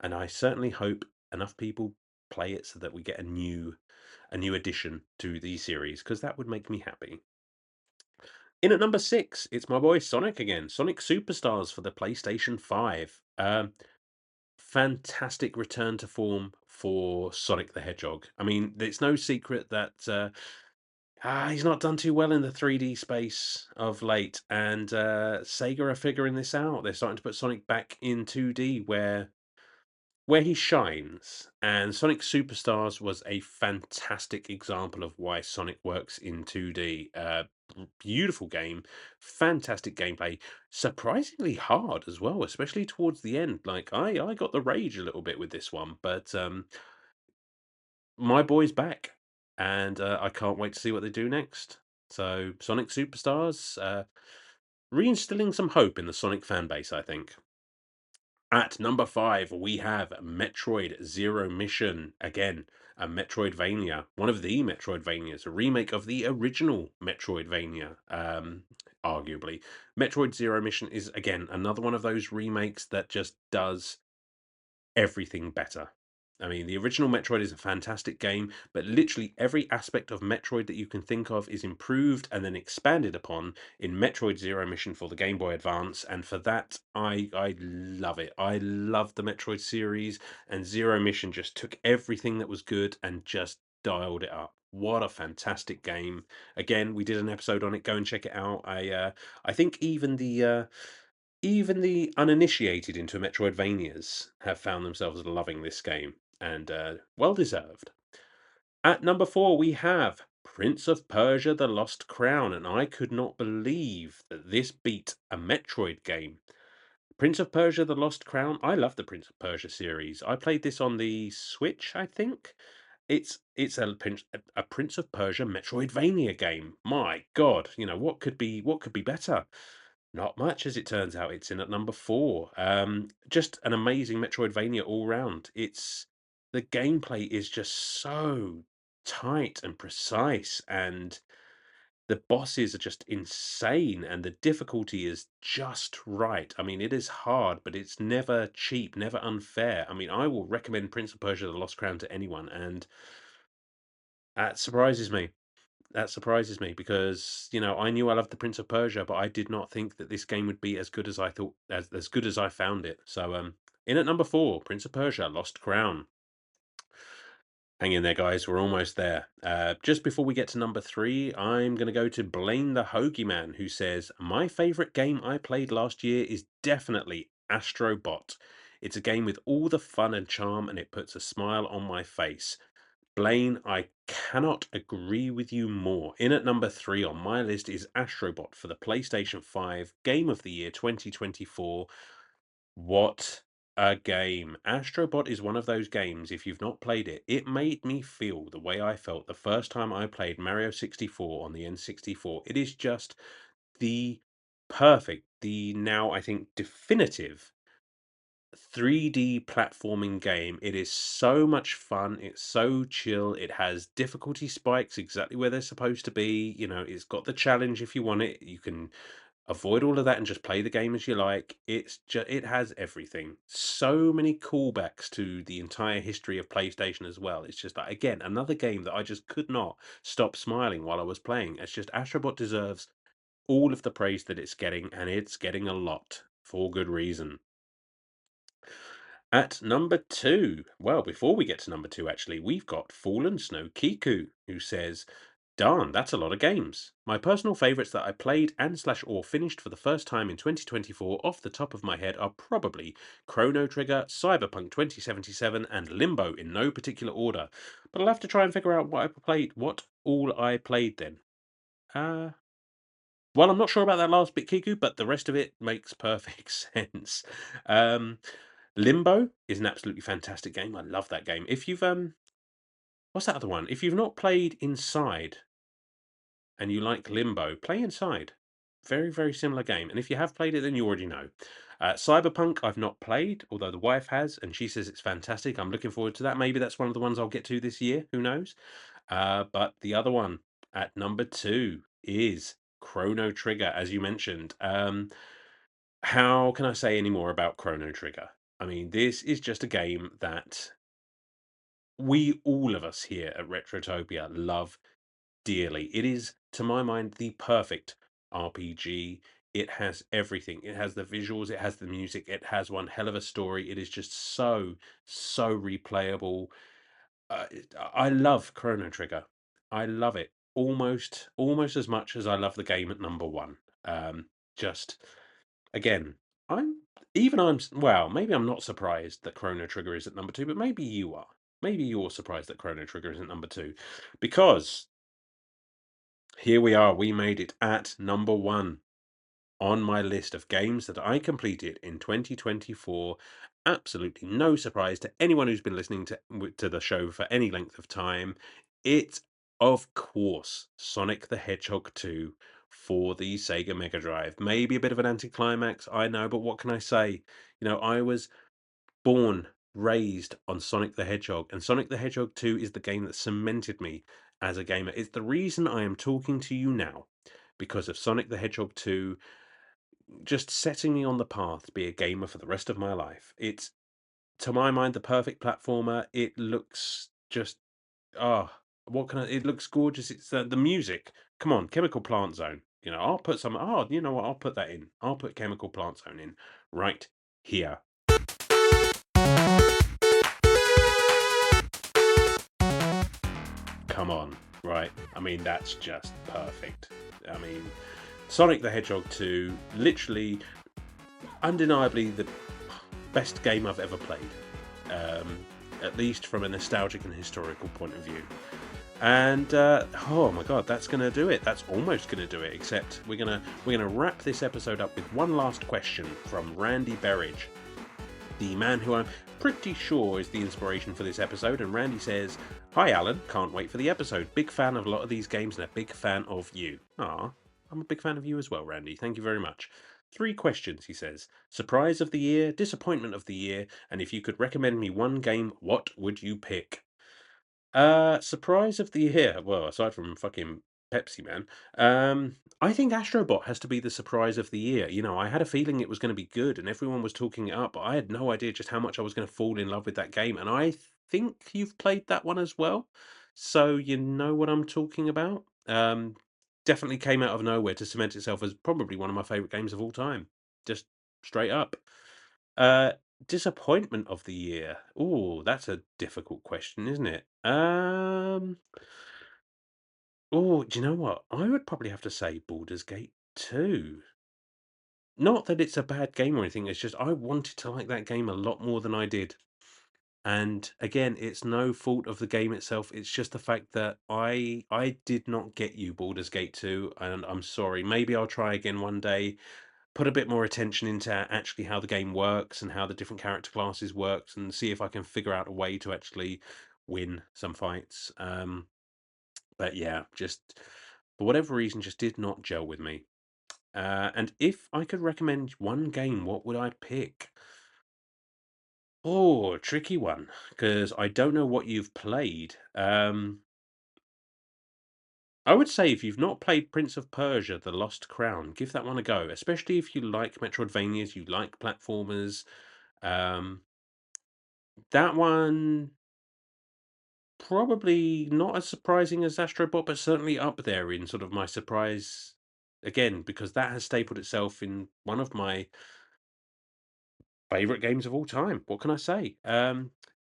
and I certainly hope enough people play it so that we get a new addition to the series, because that would make me happy. In at number 6, it's my boy Sonic again. Sonic Superstars for the PlayStation 5. Fantastic return to form for Sonic the Hedgehog. I mean, it's no secret that he's not done too well in the 3D space of late, and Sega are figuring this out. They're starting to put Sonic back in 2D where he shines. And Sonic Superstars was a fantastic example of why Sonic works in 2D. Beautiful game, fantastic gameplay, surprisingly hard as well, especially towards the end. Like I got the rage a little bit with this one, but my boy's back, and I can't wait to see what they do next. So Sonic Superstars, reinstilling some hope in the Sonic fan base, I think. At number 5, we have Metroid Zero Mission. Again, a Metroidvania, one of the Metroidvanias, a remake of the original Metroidvania, arguably. Metroid Zero Mission is, again, another one of those remakes that just does everything better. I mean, the original Metroid is a fantastic game, but literally every aspect of Metroid that you can think of is improved and then expanded upon in Metroid Zero Mission for the Game Boy Advance, and for that, I love it. I love the Metroid series, and Zero Mission just took everything that was good and just dialed it up. What a fantastic game! Again, we did an episode on it. Go and check it out. I think even the uninitiated into Metroidvanias have found themselves loving this game, and well deserved. At number 4, we have Prince of Persia: The Lost Crown, and I could not believe that this beat a Metroid game. Prince of Persia: The Lost Crown. I love the Prince of Persia series. I played this on the Switch, I think. It's a Prince of Persia Metroidvania game. My God, what could be better? Not much, as it turns out. It's in at number 4. Just an amazing Metroidvania all round. The gameplay is just so tight and precise, and the bosses are just insane, and the difficulty is just right. I mean, it is hard, but it's never cheap, never unfair. I mean, I will recommend Prince of Persia: The Lost Crown to anyone, and that surprises me. That surprises me because, I knew I loved the Prince of Persia, but I did not think that this game would be as good as I thought, as good as I found it. So, in at number 4, Prince of Persia: Lost Crown. Hang in there, guys. We're almost there. Just before we get to number 3, I'm going to go to Blaine the Hoagie Man, who says, my favorite game I played last year is definitely Astrobot. It's a game with all the fun and charm, and it puts a smile on my face. Blaine, I cannot agree with you more. In at number 3 on my list is Astrobot for the PlayStation 5 Game of the Year 2024. What A game. Astrobot is one of those games, if you've not played it, it made me feel the way I felt the first time I played Mario 64 on the N64. It is just the perfect, the now, I think, definitive 3D platforming game. It is so much fun. It's so chill. It has difficulty spikes exactly where they're supposed to be. It's got the challenge if you want it. You can avoid all of that and just play the game as you like. It has everything. So many callbacks to the entire history of PlayStation as well. It's just like, again, another game that I just could not stop smiling while I was playing. It's just Astrobot deserves all of the praise that it's getting, and it's getting a lot for good reason. At number two, well, before we get to number two, actually, we've got Fallen Snow Kiku, who says, "Darn, that's a lot of games. My personal favorites that I played and slash or finished for the first time in 2024 off the top of my head are probably Chrono Trigger, Cyberpunk 2077, and Limbo in no particular order. But I'll have to try and figure out what all I played then. Uh, well, I'm not sure about that last bit, Kiku, but the rest of it makes perfect sense. Um, Limbo is an absolutely fantastic game. I love that game. If you've what's that other one? If you've not played Inside and you like Limbo, play Inside. Very, very similar game. And if you have played it, then you already know. Cyberpunk, I've not played, although the wife has, and she says it's fantastic. I'm looking forward to that. Maybe that's one of the ones I'll get to this year. Who knows? But the other one at number two is Chrono Trigger, as you mentioned. How can I say any more about Chrono Trigger? I mean, this is just a game that all of us here at Retrotopia love dearly. It is, to my mind, the perfect RPG. It has everything. It has the visuals, it has the music, it has one hell of a story. It is just so replayable. I love Chrono Trigger. I love it almost as much as I love the game at number one. Just again, I'm well, maybe I'm not surprised that Chrono Trigger is at number two, but maybe you are. Maybe you're surprised that Chrono Trigger isn't number two, because here we are. We made it at number one on my list of games that I completed in 2024. Absolutely no surprise to anyone who's been listening to the show for any length of time. It's, of course, Sonic the Hedgehog 2 for the Sega Mega Drive. Maybe a bit of an anticlimax, I know, but what can I say? I was born, raised on Sonic the Hedgehog, and Sonic the Hedgehog 2 is the game that cemented me as a gamer. It's the reason I am talking to you now, because of Sonic the Hedgehog 2 just setting me on the path to be a gamer for the rest of my life. It's, to my mind, the perfect platformer. It looks just, ah, what can I, it looks gorgeous. It's the music. Come on, Chemical Plant Zone. I'll put some, oh, you know what? I'll put that in. I'll put Chemical Plant Zone in right here. Come on, right? I mean, that's just perfect. I mean, Sonic the Hedgehog 2, literally, undeniably the best game I've ever played, um, at least from a nostalgic and historical point of view. And oh my god, that's gonna do it. That's almost gonna do it. Except we're gonna wrap this episode up with one last question from Randy Berridge, the man who I'm pretty sure is the inspiration for this episode. And Randy says, "Hi Alan, can't wait for the episode. Big fan of a lot of these games and a big fan of you." Ah, I'm a big fan of you as well, Randy. Thank you very much. 3 questions, he says. Surprise of the year, disappointment of the year, and if you could recommend me one game, what would you pick? Surprise of the year. Well, aside from fucking Pepsi Man, I think Astrobot has to be the surprise of the year. I had a feeling it was going to be good, and everyone was talking it up, but I had no idea just how much I was going to fall in love with that game. And I think you've played that one as well, so you know what I'm talking about. Definitely came out of nowhere to cement itself as probably one of my favorite games of all time. Just straight up. Uh, Disappointment of the year. Oh, that's a difficult question, isn't it? Oh, do you know what? I would probably have to say Baldur's Gate 2. Not that it's a bad game or anything, it's just I wanted to like that game a lot more than I did. And again, it's no fault of the game itself. It's just the fact that I did not get you Baldur's Gate 2, and I'm sorry. Maybe I'll try again one day. put a bit more attention into actually how the game works and how the different character classes works, and see if I can figure out a way to actually win some fights. But yeah, just for whatever reason, just did not gel with me. And if I could recommend one game, what would I pick? Oh, tricky one, because I don't know what you've played. I would say if you've not played Prince of Persia: The Lost Crown, give that one a go, especially if you like Metroidvanias, you like platformers. Um, that one probably not as surprising as Astrobot, but certainly up there in sort of my surprise again, because that has stapled itself in one of my favorite games of all time. What can I say?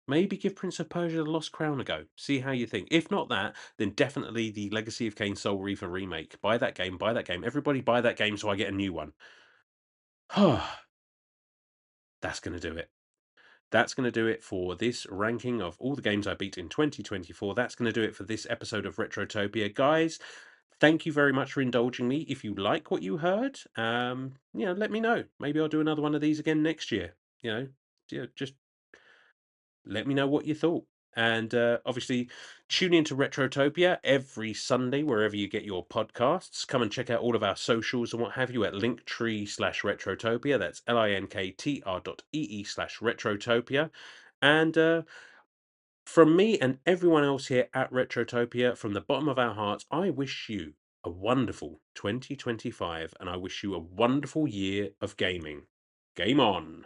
Maybe give Prince of Persia: The Lost Crown a go. See how you think. If not that, then definitely the Legacy of Kain Soul Reaver remake. Buy that game. Buy that game. Everybody buy that game so I get a new one. That's going to do it. That's going to do it for this ranking of all the games I beat in 2024. That's going to do it for this episode of Retrotopia. Guys, thank you very much for indulging me. If you like what you heard, let me know. Maybe I'll do another one of these again next year. Just let me know what you thought. And obviously, tune into Retrotopia every Sunday, wherever you get your podcasts. Come and check out all of our socials and what have you at linktree/Retrotopia. That's linktr.ee/Retrotopia. And from me and everyone else here at Retrotopia, from the bottom of our hearts, I wish you a wonderful 2025, and I wish you a wonderful year of gaming. Game on!